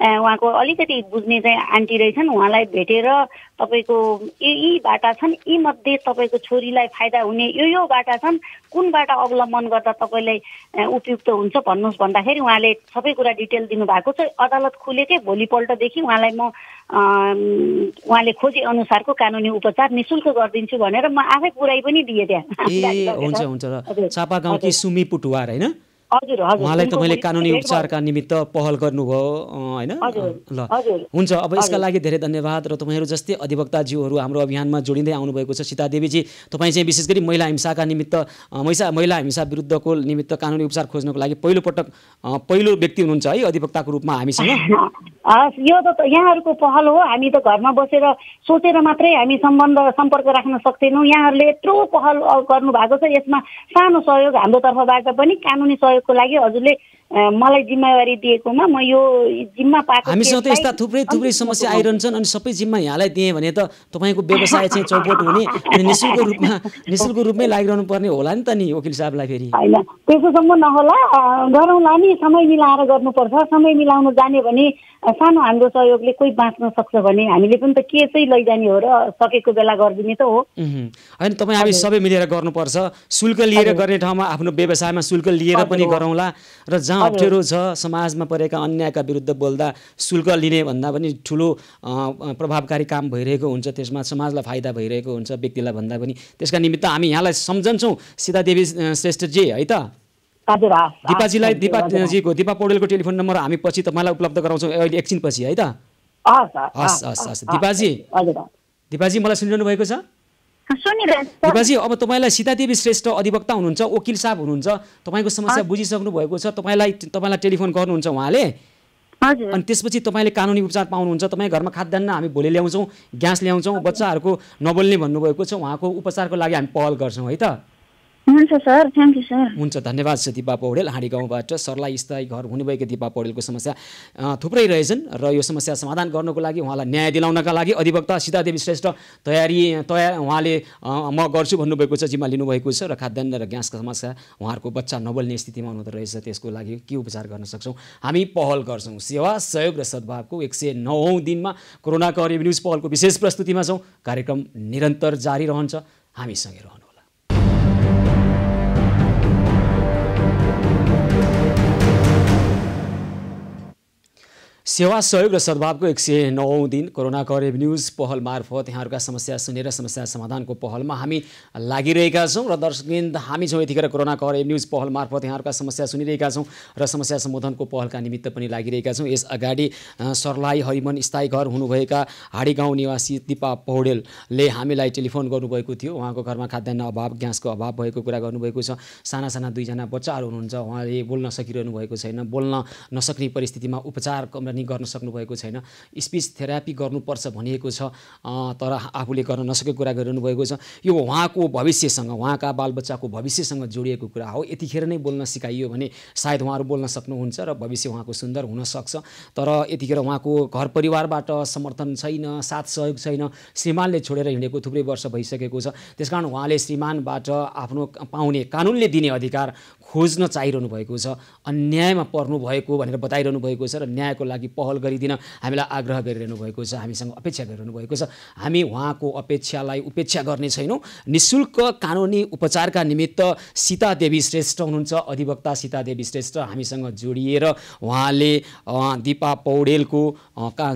C: उहाँको अलिकति बुझ्ने चाहिँ आन्टी रहेछन्। उहाँलाई भेटेर तपाईँको यी बाटा छन्, यी मध्ये तपाईँको छोरीलाई फाइदा हुने यो बाटा छन्, कुन बाटा अवलम्बन गर्दा तपाईँलाई उपयुक्त हुन्छ भन्नुहोस् भन्दाखेरि उहाँले सबै कुरा डिटेल दिनुभएको छ। अदालत खुलेकै भोलिपल्टदेखि उहाँलाई म उहाँले खोजे अनुसारको कानुनी उपचार निःशुल्क गरिदिन्छु भनेर म आफै पुराइ पनि दिएँ त्यहाँ।
A: हुन्छ। चापागाउँकी सुमी पुटुवार होइन?
C: हजुर हजुर
A: उहाँलाई
C: उनको
A: तपाईँले
C: पनि
A: कानुनी
C: भेट
A: उपचारका निमित्त पहल गर्नुभयो हैन
C: हजुर,
A: ल
C: हजुर,
A: हुन्छ अब यसका लागि धेरै धन्यवाद र तपाईँहरू जस्तै अधिवक्ताज्यूहरू हाम्रो अभियानमा जोडिँदै आउनुभएको छ। सीतादेवीजी तपाईँ चाहिँ विशेष गरी महिला हिंसाका निमित्त महिला हिंसा विरुद्धको निमित्त कानुनी उपचार खोज्नको लागि पहिलो व्यक्ति हुनुहुन्छ है अधिवक्ताको रूपमा हामीसँग।
C: यो त यहाँहरूको पहल हो। हामी त घरमा बसेर सोचेर मात्रै हामी सम्पर्क राख्न सक्दैनौँ। यहाँहरूले यत्रो पहल गर्नु भएको छ। यसमा सानो सहयोग हाम्रो तर्फबाट पनि कानुनी सहयोगको लागि हजुरले मलाई जिम्मेवारी दिएकोमा म यो जिम्मा पाएको।
A: हामीसँग त यस्ता थुप्रै समस्या आइरहन्छन् अनि सबै जिम्मा यहाँलाई दिएँ भने त तपाईँको व्यवसाय चाहिँ चौपट हुने अनि निःशुल्क रूपमै लागिरहनु पर्ने होला नि त नि वकिल साहबलाई फेरि।
C: होइन त्यसोसम्म नहोला, गरौँला नि। समय मिलाएर गर्नुपर्छ। समय मिलाउनु जाने भने सानो हाम्रो सहयोगले कोही बाँच्न सक्छ भने हामीले पनि त के चाहिँ लैजाने हो र सकेको बेला गरिदिने त हो।
A: होइन तपाईँ हामी सबै मिलेर गर्नुपर्छ। शुल्क लिएर गर्ने ठाउँमा आफ्नो व्यवसायमा शुल्क लिएर पनि गरौँला र जहाँ अप्ठ्यारो छ समाजमा परेका अन्यायका विरुद्ध बोल्दा शुल्क लिने भन्दा पनि ठुलो प्रभावकारी काम भइरहेको हुन्छ। त्यसमा समाजलाई फाइदा भइरहेको हुन्छ व्यक्तिलाई भन्दा पनि। त्यसका निमित्त हामी यहाँलाई सम्झन्छौँ सीतादेवी श्रेष्ठजी है त। दिपा पौडेलको टेलिफोन नम्बर हामी पछि तपाईँलाई उपलब्ध गराउँछौँ अहिले एकछिन पछि है त। हस् दिपाजी मलाई सुनिरहनु भएको छ? दिपाजी अब तपाईँलाई सीतादेवी श्रेष्ठ अधिवक्ता हुनुहुन्छ, वकिल साहब हुनुहुन्छ, तपाईँको समस्या बुझिसक्नु भएको छ। तपाईँलाई टेलिफोन गर्नुहुन्छ उहाँले अनि त्यसपछि तपाईँले कानुनी उपचार पाउनुहुन्छ। तपाईँ घरमा खाद्यान्न हामी भोलि ल्याउँछौँ, ग्यास ल्याउँछौँ, बच्चाहरूको नबोल्ने भन्नुभएको छ, उहाँको उपचारको लागि हामी पहल गर्छौँ है त।
B: हुन्छ सर, थ्याङ्क यू सर।
A: हुन्छ धन्यवाद छ। दिपा पौडेल हाँडी गाउँबाट सर्लाही स्थायी घर हुनुभएको दिपा पौडेलको समस्या थुप्रै रहेछन् र यो समस्या समाधान गर्नको लागि उहाँलाई न्याय दिलाउनका लागि अधिवक्ता सीतादेवी श्रेष्ठ तयार उहाँले म गर्छु भन्नुभएको छ, जिम्मा लिनुभएको छ र खाद्यान्न र ग्यासको समस्या उहाँहरूको बच्चा नबोल्ने स्थितिमा हुँदो रहेछ। त्यसको लागि के उपचार गर्न सक्छौँ हामी पहल गर्छौँ। सेवा सहयोग र सद्भावको 109औं दिनमा कोरोनाको हरेक न्युज पहलको विशेष प्रस्तुतिमा छौँ। कार्यक्रम निरन्तर जारी रहन्छ, हामीसँगै रहनु। सेवा सहयोग र सद्भावको 109औं दिन कोरोनाको हरेक न्युज पहल मार्फत यहाँहरूका समस्या सुनेर समस्या समाधानको पहलमा हामी लागिरहेका छौँ र दर्शकवृन्द हामी छौँ यतिखेर कोरोनाको हरेक न्युज पहल मार्फत यहाँहरूका समस्या सुनिरहेका छौँ र समस्या सम्बोधनको पहलका निमित्त पनि लागिरहेका छौँ। यस अगाडि सर्लाही हरिमन स्थायी घर हुनुभएका हाँडी गाउँ निवासी दिपा पौडेलले हामीलाई टेलिफोन गर्नुभएको थियो। उहाँको घरमा खाद्यान्न अभाव, ग्यासको अभाव भएको कुरा गर्नुभएको छ। साना 2जना बच्चाहरू हुनुहुन्छ, उहाँले बोल्न सकिरहनु भएको छैन, बोल्न नसक्ने परिस्थितिमा उपचार गर्न सक्नु भएको छैन। स्पिच थेरापी गर्नुपर्छ भनिएको छ तर आफूले गर्न नसकेको कुरा गरिरहनु भएको छ। यो उहाँको भविष्यसँग, उहाँका बालबच्चाको भविष्यसँग जोडिएको कुरा हो। यतिखेर नै बोल्न सिकाइयो भने सायद उहाँहरू बोल्न सक्नुहुन्छ र भविष्य उहाँको सुन्दर हुनसक्छ। तर यतिखेर उहाँको घर परिवारबाट समर्थन छैन, साथ सहयोग छैन। श्रीमानले छोडेर हिँडेको थुप्रै वर्ष भइसकेको छ। त्यसकारण उहाँले श्रीमानबाट आफ्नो पाउने कानुनले दिने अधिकार खोज्न चाहिरहनु भएको छ। अन्यायमा पर्नु भएको भनेर बताइरहनु भएको छ र न्यायको लागि पहल गरिदिन हामीलाई आग्रह गरिरहनु भएको छ, हामीसँग अपेक्षा गरिरहनु भएको छ। हामी उहाँको अपेक्षालाई उपेक्षा गर्ने छैनौँ। निःशुल्क कानुनी उपचारका निमित्त सीतादेवी श्रेष्ठ हुनुहुन्छ, अधिवक्ता सीतादेवी श्रेष्ठ हामीसँग जोडिएर उहाँले दिपा पौडेलको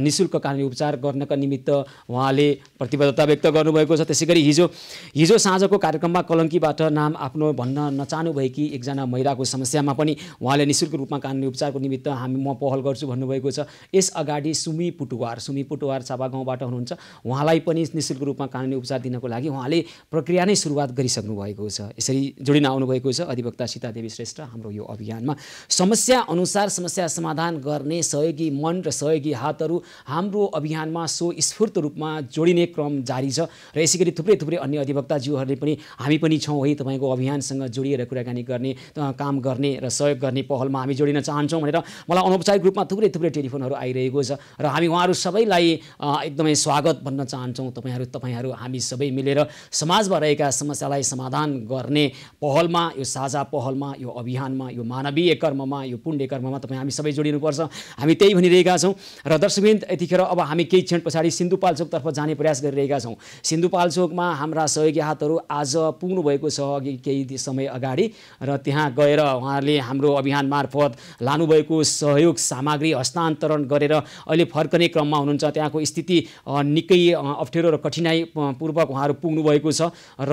A: निःशुल्क कानुनी उपचार गर्नका निमित्त उहाँले प्रतिबद्धता व्यक्त गर्नुभएको छ। त्यसै गरी हिजो साँझको कार्यक्रममा कलङ्कीबाट नाम आफ्नो भन्न नचाहनुभएकी एकजना महिलाको समस्यामा पनि उहाँले निःशुल्क रूपमा कानुनी उपचारको निमित्त म पहल गर्छु भन्नुभएको छ। यस अगाडि सुमी पुटुवार चापा गाउँबाट हुनुहुन्छ, उहाँलाई पनि निःशुल्क रूपमा कानुनी उपचार दिनको लागि उहाँले प्रक्रिया नै सुरुवात गरिसक्नु भएको छ। यसरी जोडिन आउनुभएको छ अधिवक्ता सीतादेवी श्रेष्ठ हाम्रो यो अभियानमा। समस्या अनुसार समस्या समाधान गर्ने सहयोगी मन र सहयोगी हातहरू हाम्रो अभियानमा स्वस्फूर्त रूपमा जोडिने क्रम जारी छ र यसै गरी थुप्रै अन्य अधिवक्ताज्यूहरूले पनि हामी पनि छौँ है तपाईँको अभियानसँग जोडिएर कुराकानी गर्ने, काम गर्ने र सहयोग गर्ने पहलमा हामी जोडिन चाहन्छौँ भनेर मलाई अनौपचारिक रूपमा थुप्रै टेलिफोनहरू आइरहेको छ र हामी उहाँहरू सबैलाई एकदमै स्वागत भन्न चाहन्छौँ। तपाईँहरू हामी सबै मिलेर समाजमा रहेका समस्यालाई समाधान गर्ने पहलमा, यो साझा पहलमा, यो अभियानमा, यो मानवीय कर्ममा, यो पुण्य कर्ममा हामी सबै जोडिनुपर्छ। हामी त्यही भनिरहेका छौँ र दर्शकवृन्द यतिखेर अब हामी केही क्षण पछाडि सिन्धुपाल्चोकतर्फ जाने प्रयास गरिरहेका छौँ। सिन्धुपाल्चोकमा हाम्रा सहयोगी हातहरू आज पुग्नु भएको छ अघि केही समय अगाडि र त्यहाँ त्यहाँ गएर उहाँहरूले हाम्रो अभियान मार्फत लानुभएको सहयोग सामग्री हस्तान्तरण गरेर अहिले फर्कने क्रममा हुनुहुन्छ। त्यहाँको स्थिति निकै अप्ठ्यारो र कठिनाइपूर्वक उहाँहरू पुग्नुभएको छ र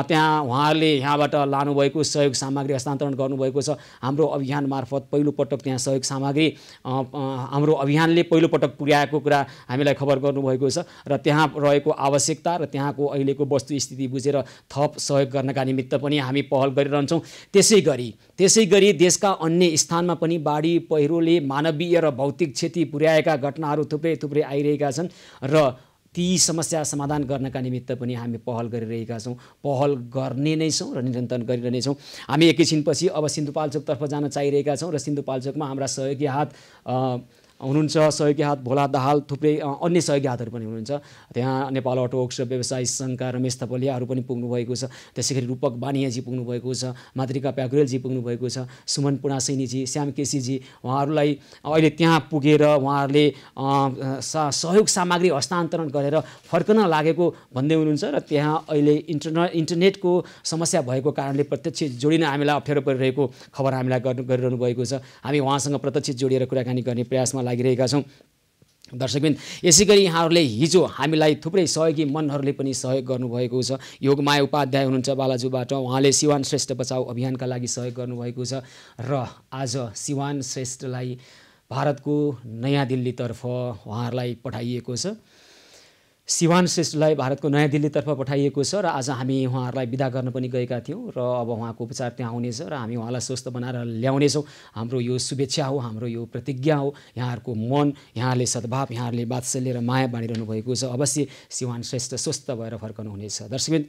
A: त्यहाँ उहाँहरूले यहाँबाट लानुभएको सहयोग सामग्री हस्तान्तरण गर्नुभएको छ। हाम्रो अभियान मार्फत पहिलोपटक त्यहाँ सहयोग सामग्री हाम्रो अभियानले पहिलोपटक पुर्याएको कुरा हामीलाई खबर गर्नुभएको छ र त्यहाँ रहेको आवश्यकता र त्यहाँको अहिलेको वस्तुस्थिति बुझेर थप सहयोग गर्नका निमित्त पनि हामी पहल गरिरहन्छौँ। त्यसै गरी देशका अन्य स्थानमा पनि बाढी पहिरोले मानवीय र भौतिक क्षति पुर्याएका घटनाहरू थुप्रै आइरहेका छन् र ती समस्या समाधान गर्नका निमित्त पनि हामी पहल गरिरहेका छौँ, पहल गर्ने नै छौँ र निरन्तर गरिरहनेछौँ। हामी एकैछिनपछि अब सिन्धुपाल्चोकतर्फ जान चाहिरहेका छौँ र सिन्धुपाल्चोकमा हाम्रा सहयोगी हात हुनुहुन्छ, सहयोगी हात भोला दाहाल, थुप्रै अन्य सहयोगी हातहरू पनि हुनुहुन्छ। त्यहाँ नेपाल अटो वर्क्स व्यवसायी सङ्घका रमेश थपलियाहरू पनि पुग्नुभएको छ। त्यसै गरी रूपक बानियाजी पुग्नुभएको छ, मातृका प्याकुरेलजी पुग्नुभएको छ, सुमन पुनासैनीजी, श्याम केसीजी, उहाँहरूलाई अहिले त्यहाँ पुगेर उहाँहरूले सहयोग सामग्री हस्तान्तरण गरेर फर्कन लागेको भन्दै हुनुहुन्छ र त्यहाँ अहिले इन्टरनेटको समस्या भएको कारणले प्रत्यक्ष जोडिन हामीलाई अप्ठ्यारो परिरहेको खबर हामीलाई गरिरहनु भएको छ। हामी उहाँसँग प्रत्यक्ष जोडिएर कुराकानी गर्ने प्रयासमा लागिरहेका छौँ। दर्शकबिन, यसै गरी यहाँहरूले हिजो हामीलाई थुप्रै सहयोगी मनहरूले पनि सहयोग गर्नुभएको छ। योगमाया उपाध्याय हुनुहुन्छ बालाजुबाट, उहाँले सिवान श्रेष्ठ बचाऊ अभियानका लागि सहयोग गर्नुभएको छ र आज सिवान श्रेष्ठलाई भारतको नयाँ दिल्लीतर्फ उहाँहरूलाई पठाइएको छ। सिवान श्रेष्ठलाई भारतको नयाँ दिल्लीतर्फ पठाइएको छ र आज हामी उहाँहरूलाई बिदा गर्न पनि गएका थियौँ र अब उहाँको उपचार त्यहाँ हुनेछ र हामी उहाँलाई स्वस्थ बनाएर ल्याउनेछौँ। हाम्रो यो शुभेच्छा हो, हाम्रो यो प्रतिज्ञा हो। यहाँहरूको मन, यहाँहरूले सद्भाव, यहाँहरूले वात्सल्य र माया बाँडिरहनु भएको छ। अवश्य सिवान श्रेष्ठ स्वस्थ भएर फर्कनुहुनेछ। दर्शकबिन,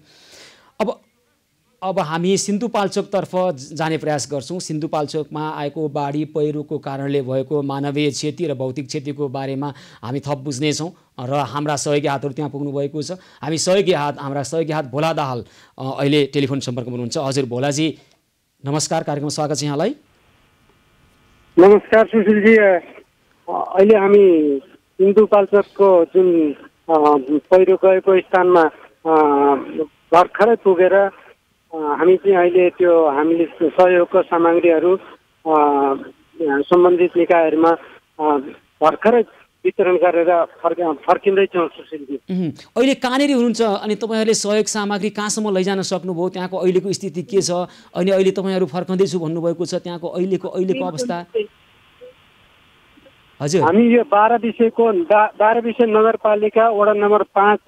A: अब हामी सिन्धुपाल्चोकतर्फ जाने प्रयास गर्छौँ। सिन्धुपाल्चोकमा आएको बाढी पहिरोको कारणले भएको मानवीय क्षति र भौतिक क्षतिको बारेमा हामी थप बुझ्नेछौँ र हाम्रा सहयोगी हातहरू त्यहाँ पुग्नुभएको छ। हाम्रा सहयोगी हात भोला दाहाल अहिले टेलिफोन सम्पर्कमा हुनुहुन्छ। हजुर भोलाजी, नमस्कार, कार्यक्रममा स्वागत छ यहाँलाई।
D: नमस्कार सुशीलजी, अहिले हामी सिन्धुपाल्चोकको जुन पहिरो गएको स्थानमा भर्खरै पुगेर हामी चाहिँ अहिले त्यो हामीले सहयोगको सामग्रीहरू सम्बन्धित निकायहरूमा भर्खरै वितरण गरेर फर्किँदैछौँ सुशीलजी।
A: अहिले कहाँनिर हुनुहुन्छ अनि तपाईँहरूले सहयोग सामग्री कहाँसम्म लैजान सक्नुभयो? त्यहाँको अहिलेको स्थिति के छ? अनि अहिले तपाईँहरू फर्कँदैछु भन्नुभएको छ, त्यहाँको अहिलेको अवस्था? हजुर,
D: हामी यो 12 विषय नगरपालिका वडा नम्बर 5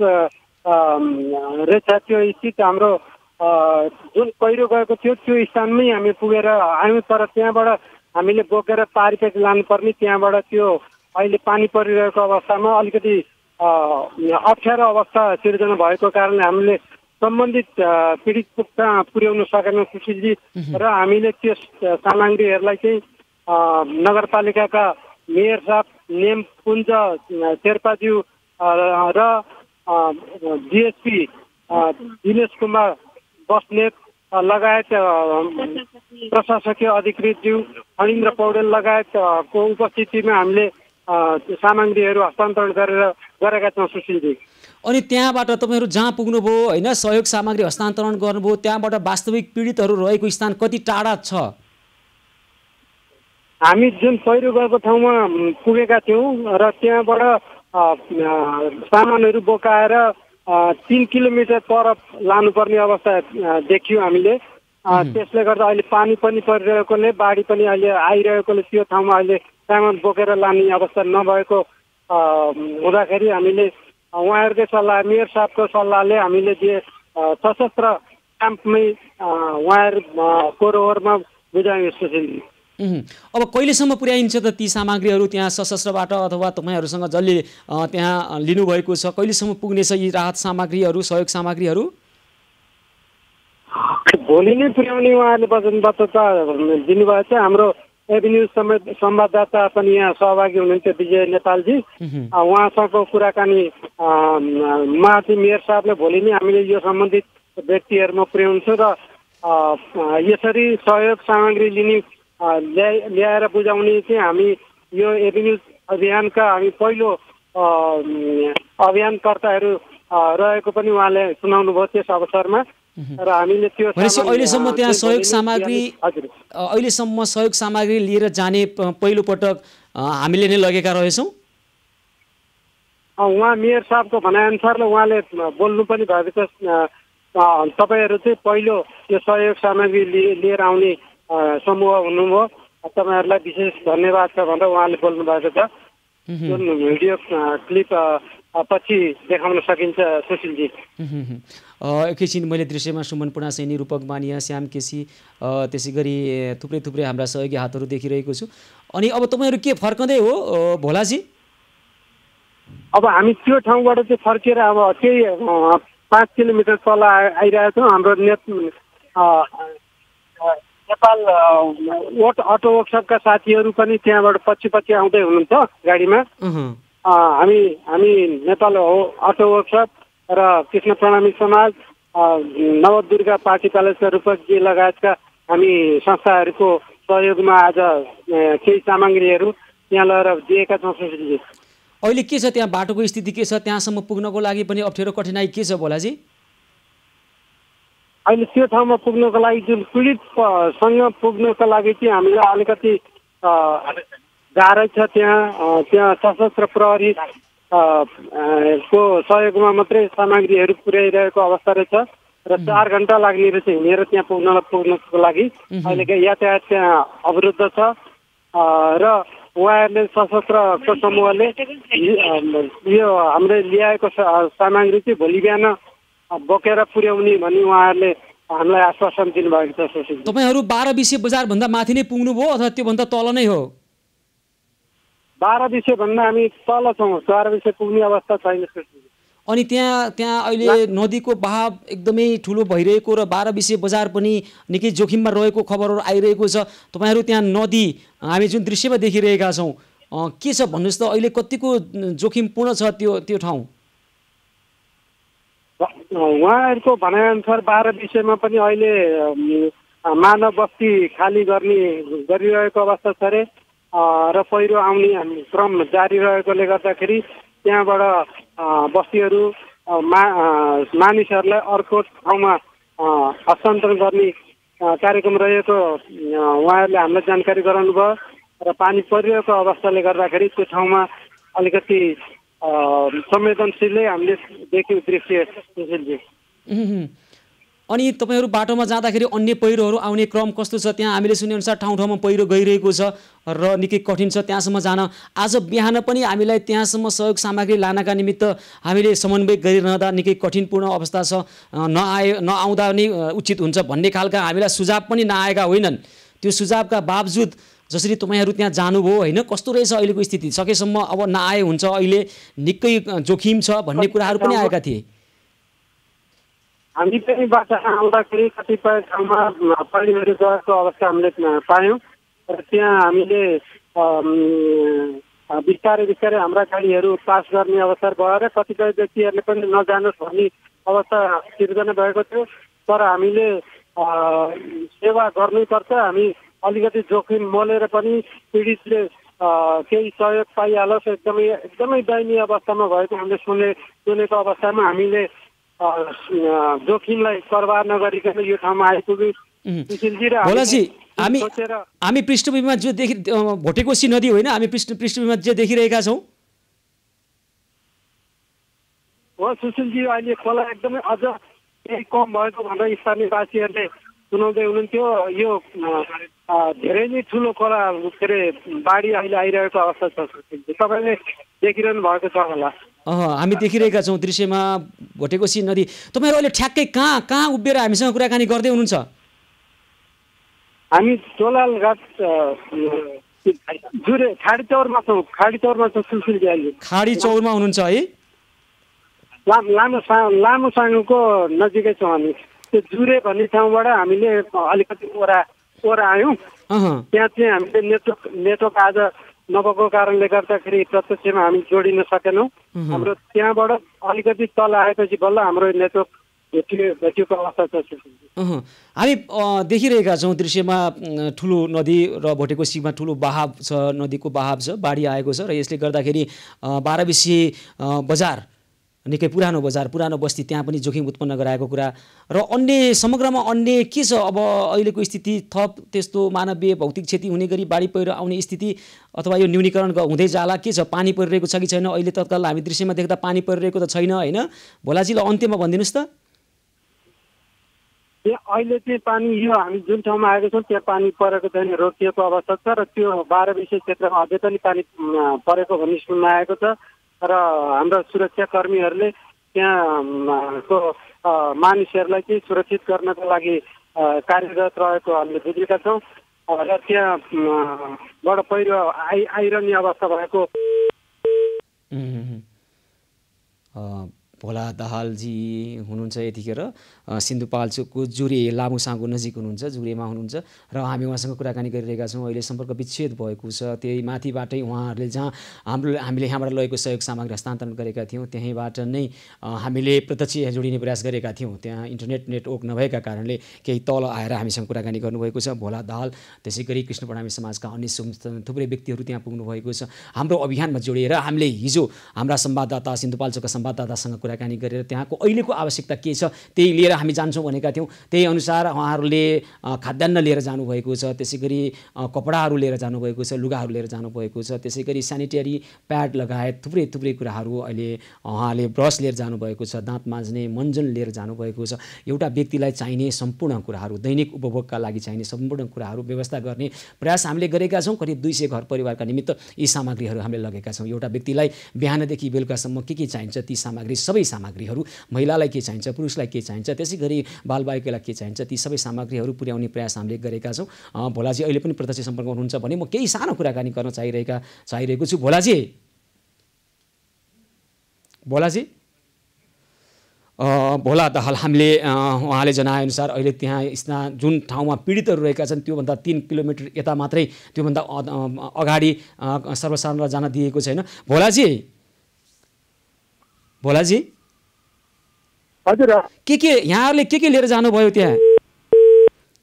D: रेछा त्यो स्थित हाम्रो जुन पहिरो गएको थियो त्यो स्थानमै हामी पुगेर आयौँ। तर त्यहाँबाट हामीले बोकेर पारिपट्टि लानुपर्ने, त्यहाँबाट त्यो अहिले पानी परिरहेको अवस्थामा अलिकति अप्ठ्यारो अवस्था सिर्जना भएको कारणले हामीले सम्बन्धित पीडित पुर्याउन सकेनौँ सुशीलजी। र हामीले त्यो सामग्रीहरूलाई चाहिँ नगरपालिकाका मेयर साहब नेमपुञ्ज शेर्पाज्यू र डिएसपी दिनेश कुमार बस्नेत लगायत प्रशासकीय अधिकृतज्यू फणिन्द्र पौडेल लगायतको उपस्थितिमा हामीले सामग्रीहरू हस्तान्तरण गरेका छौँ सुशीलजी।
A: अनि त्यहाँबाट तपाईँहरू जहाँ पुग्नुभयो होइन, सहयोग सामग्री हस्तान्तरण गर्नुभयो, त्यहाँबाट वास्तविक पीडितहरू रहेको स्थान कति टाढा छ?
D: हामी जुन पहिरो गएको ठाउँमा पुगेका थियौँ र त्यहाँबाट सामानहरू बोकाएर 3 किलोमिटर पर लानुपर्ने अवस्था देखियो हामीले। त्यसले गर्दा अहिले पानी पनि परिरहेकोले, बाढी पनि अहिले आइरहेकोले त्यो ठाउँमा अहिले सामान बोकेर लाने अवस्था नभएको हुँदाखेरि हामीले उहाँहरूकै सल्लाह, मेयर साहबको सल्लाहले हामीले सशस्त्र क्याम्पमै उहाँहरू कोरोहरमा बुझायौँ सुशीलजी।
A: अब कहिलेसम्म पुर्याइन्छ त ती सामग्रीहरू त्यहाँ सशस्त्रबाट अथवा तपाईँहरूसँग जसले त्यहाँ लिनुभएको छ, कहिलेसम्म पुग्नेछ यी राहत सामग्रीहरू, सहयोग सामग्रीहरू?
D: भोलि नै पुर्याउने उहाँहरूले वचनबद्धता दिनुभएको छ। हाम्रो एभिन्यू संवाददाता पनि यहाँ सहभागी हुनुहुन्थ्यो, विजय नेपालजी। उहाँसँगको कुराकानी माथि मेयर साहबले भोलि नै हामीले यो सम्बन्धित व्यक्तिहरूमा पुर्याउँछौँ र यसरी सहयोग सामग्री लिने ल्याएर बुझाउने चाहिँ हामी यो एभिन्यू अभियानका हामी पहिलो अभियानकर्ताहरू रहेको पनि उहाँले सुनाउनु भयो त्यस अवसरमा। र हामीले त्यो
A: भनेपछि अहिलेसम्म त्यहाँ सहयोग सामग्री
D: हजुर
A: अहिलेसम्म सहयोग सामग्री लिएर जाने पहिलो पटक हामीले नै लगेका रहेछौँ।
D: उहाँ मेयर साहबको भनाइअनुसार उहाँले बोल्नु पनि भएको छ तपाईँहरू चाहिँ पहिलो यो सहयोग सामग्री लिएर आउने समूह हुनुभयो, तपाईँहरूलाई विशेष धन्यवाद छ भनेर उहाँले बोल्नु भएको छ। जुन भिडियो क्लिप पछि देखाउन सकिन्छ सुशीलजी।
A: एकैछिन मैले दृश्यमा सुमन पुनासैनी, रूपक बानिया, श्याम केसी, त्यसै गरी थुप्रै थुप्रै हाम्रा सहयोगी हातहरू देखिरहेको छु। अनि अब तपाईँहरू के फर्कँदै हो भोलाजी?
D: अब हामी त्यो ठाउँबाट चाहिँ फर्केर अब त्यही 5 किलोमिटर तल आइरहेको छौँ। हाम्रो नेपाल अटो वर्कसपका साथीहरू पनि त्यहाँबाट पछि पछि आउँदै हुनुहुन्छ गाडीमा। हामी नेपाल अटो वर्कसप र कृष्ण प्रणामी समाज, नवदुर्गा पार्टी प्यालेसका रूपकजी लगायतका हामी संस्थाहरूको सहयोगमा आज केही सामग्रीहरू त्यहाँ लगेर दिएका छौँ सुशीलजी।
A: अहिले के छ त्यहाँ बाटोको स्थिति के छ? त्यहाँसम्म पुग्नको लागि पनि अप्ठ्यारो कठिनाइ के छ भोलाजी?
D: अहिले त्यो ठाउँमा पुग्नको लागि जुन पीडितसँग पुग्नको लागि चाहिँ हामीलाई अलिकति गाह्रै छ। त्यहाँ सशस्त्र प्रहरी को सहयोगमा मात्रै सामग्रीहरू पुर्याइरहेको अवस्था रहेछ र 4 घन्टा लाग्ने रहेछ हिँडेर त्यहाँ पुग्नको लागि। अहिलेको यातायात त्यहाँ अवरुद्ध छ र उहाँहरूले सशस्त्रको समूहले यो हामीले ल्याएको सामग्री चाहिँ भोलि बिहान बोकेर पुर्याउने भनी उहाँहरूले हामीलाई आश्वासन दिनुभएको छ। सुशील,
A: तपाईँहरू 12 विषय बजारभन्दा माथि नै पुग्नुभयो अथवा त्योभन्दा तल नै हो?
D: 12 विषय भन्दा हामी तल छौँ, 12 विषय पुग्ने अवस्था छैन।
A: अनि त्यहाँ अहिले नदीको बहाव एकदमै ठुलो भइरहेको र 12 विषय बजार पनि निकै जोखिममा रहेको खबरहरू आइरहेको छ। तपाईँहरू त्यहाँ नदी हामी जुन दृश्यमा देखिरहेका छौँ के छ भन्नुहोस् त, अहिले कतिको जोखिमपूर्ण छ त्यो ठाउँ?
D: उहाँहरूको भनाइअनुसार 12 विषयमा पनि अहिले मानव बस्ती खाली गरिरहेको अवस्था छ अरे र पहिरो आउने क्रम जारी रहेकोले गर्दाखेरि त्यहाँबाट बस्तीहरू मानिसहरूलाई अर्को ठाउँमा हस्तान्तरण गर्ने कार्यक्रम रहेको उहाँहरूले हामीलाई जानकारी गराउनु भयो र पानी परिरहेको अवस्थाले गर्दाखेरि त्यो ठाउँमा अलिकति संवेदनशीलै हामीले देख्यौँ दृश्य।
A: अनि तपाईँहरू बाटोमा जाँदाखेरि अन्य पहिरोहरू आउने क्रम कस्तो छ? त्यहाँ हामीले सुनेअनुसार ठाउँ ठाउँमा पहिरो गइरहेको छ र निकै कठिन छ त्यहाँसम्म जान। आज बिहान पनि हामीलाई त्यहाँसम्म सहयोग सामग्री लानका निमित्त हामीले समन्वय गरिरहँदा निकै कठिनपूर्ण अवस्था छ, नआउँदा नै उचित हुन्छ भन्ने खालका हामीलाई सुझाव पनि नआएका होइनन्। त्यो सुझावका बावजुद जसरी तपाईँहरू त्यहाँ जानुभयो होइन, कस्तो रहेछ अहिलेको स्थिति? सकेसम्म अब नआए हुन्छ, अहिले निकै जोखिम छ भन्ने कुराहरू पनि आएका थिए।
D: हामी पनि बाटोमा आउँदाखेरि कतिपय ठाउँमा पहिरोहरू गएको अवस्था हामीले पायौँ र त्यहाँ हामीले बिस्तारै बिस्तारै हाम्रा गाडीहरू पास गर्ने अवसर भएर कतिपय व्यक्तिहरूले पनि नजानुहोस् भन्ने अवस्था सिर्जना भएको थियो। तर हामीले सेवा गर्नैपर्छ, हामी अलिकति जोखिम मोलेर पनि पीडितले केही सहयोग पाइहालोस्, एकदमै दयनीय अवस्थामा भएको हामीले सुनेको अवस्थामा हामीले जोखिमलाई परवाह नगरिकन यो ठाउँमा आइपुग्यौँ।
A: भोलाजी, हामी पृष्ठभूमिमा जो भोटेकोसी नदी होइन, हामी पृष्ठभूमिमा जे देखिरहेका छौँ
D: हो सुशीलजी, अहिले खोला एकदमै अझ केही कम भएको भनेर स्थानीयवासीहरूले सुनाउँदै हुनुहुन्थ्यो। यो धेरै नै ठुलो खोला के अरे बाढी अहिले आइरहेको अवस्था छ सुशीलजी, तपाईँले देखिरहनु भएको छ होला।
A: हामी देखिरहेका छौँ दृश्यमा भोटेकोसी नदी। तपाईँहरू अहिले ठ्याक्कै कहाँ उभिएर हामीसँग कुराकानी गर्दै हुनुहुन्छ?
D: हामी चोलालघाट खाडी चौरमा छौँ सुशीलजी। अहिले
A: खाडी चौरमा हुनुहुन्छ है?
D: लामो साङ्गोको नजिकै छौँ हामी। त्यो जुरे भन्ने ठाउँबाट हामीले अलिकति ओरा आयौँ। त्यहाँ चाहिँ हामीले नेटवर्क आज नभएको कारणले गर्दाखेरि प्रत्यक्षमा हामी जोडिन सकेनौँ। हाम्रो त्यहाँबाट अलिकति तल आएपछि बल्ल हाम्रो नेटवर्क भेटिएको अवस्था छ।
A: हामी देखिरहेका छौँ दृश्यमा ठुलो नदी र भोटेकोसीमा ठुलो बहाव छ, नदीको बहाव छ, बाढी आएको छ र यसले गर्दाखेरि 12 विषय बजार निकै पुरानो बजार पुरानो बस्ती त्यहाँ पनि जोखिम उत्पन्न गराएको कुरा र अन्य समग्रमा अन्य के छ अब अहिलेको स्थिति थप त्यस्तो मानवीय भौतिक क्षति हुने गरी बाढी पहिरो आउने स्थिति अथवा यो न्यूनीकरण हुँदै जाला के छ पानी परिरहेको छ कि छैन अहिले तत्काल हामी दृश्यमा देख्दा पानी परिरहेको त छैन हैन भोलाजीले अन्त्यमा भनिदिनुस् त
D: अहिले चाहिँ पानी यो हामी जुन ठाउँमा आएको छौँ त्यहाँ पानी परेको चाहिँ रोकिएको अवस्था छ र त्यो 12 विशेष क्षेत्रमा अझै पनि पानी परेको भन्ने सुन्नमा आएको छ र हाम्रा सुरक्षा कर्मीहरूले त्यहाँको मानिसहरूलाई चाहिँ सुरक्षित गर्नको लागि कार्यरत रहेको हामीले बुझेका छौँ र त्यहाँबाट पहिरो आइरहने अवस्था भएको
A: भोला दाहालजी हुनुहुन्छ यतिखेर सिन्धुपाल्चोकको जुरे लामुसाङको नजिक हुनुहुन्छ जुरेमा हुनुहुन्छ र हामी उहाँसँग कुराकानी गरिरहेका छौँ अहिले सम्पर्क विच्छेद भएको छ त्यही माथिबाटै उहाँहरूले जहाँ हामीले यहाँबाट लगेको सहयोग सामग्री हस्तान्तरण गरेका थियौँ त्यहीँबाट नै हामीले प्रत्यक्ष जोडिने प्रयास गरेका थियौँ त्यहाँ इन्टरनेट नेटवर्क नभएका कारणले केही तल आएर हामीसँग कुराकानी गर्नुभएको छ भोला दाहाल त्यसै गरी कृष्ण प्रणामी समाजका अन्य थुप्रै व्यक्तिहरू त्यहाँ पुग्नु भएको छ हाम्रो अभियानमा जोडिएर हामीले हिजो हाम्रा संवाददाता सिन्धुपाल्चोकका संवाददातासँग कुराकानी गरेर त्यहाँको अहिलेको आवश्यकता के छ त्यही लिएर हामी जान्छौँ भनेका थियौँ त्यही अनुसार उहाँहरूले खाद्यान्न लिएर जानुभएको छ त्यसै गरी कपडाहरू लिएर जानुभएको छ लुगाहरू लिएर जानुभएको छ त्यसै गरी सेनिटरी प्याड लगायत थुप्रै थुप्रै कुराहरू अहिले उहाँले ब्रस लिएर जानुभएको छ दाँत माझ्ने मञ्जन लिएर जानुभएको छ एउटा व्यक्तिलाई चाहिने सम्पूर्ण कुराहरू दैनिक उपभोगका लागि चाहिने सम्पूर्ण कुराहरू व्यवस्था गर्ने प्रयास हामीले गरेका छौँ करिब 200 घर परिवारका निमित्त यी सामग्रीहरू हामीले लगेका छौँ एउटा व्यक्तिलाई बिहानदेखि बेलुकासम्म के चाहिन्छ ती सामग्री सबै सामग्रीहरू महिलालाई के चाहिन्छ पुरुषलाई के चाहिन्छ त्यसै गरी बालबालिकालाई के चाहिन्छ ती सबै सामग्रीहरू पुर्याउने प्रयास हामीले गरेका छौँ भोलाजी अहिले पनि प्रत्यक्ष सम्पर्कमा हुनुहुन्छ भने म केही सानो कुराकानी गर्न चाहिरहेको छु भोलाजी भोला दाहाल हामीले उहाँले जनाएअनुसार अहिले त्यहाँ जुन ठाउँमा पीडितहरू रहेका छन् त्योभन्दा 3 किलोमिटर यता मात्रै त्योभन्दा अगाडि सर्वसाधारणलाई जान दिएको छैन भोलाजी
D: हजुर
A: के यहाँहरूले के लिएर जानुभयो त्यहाँ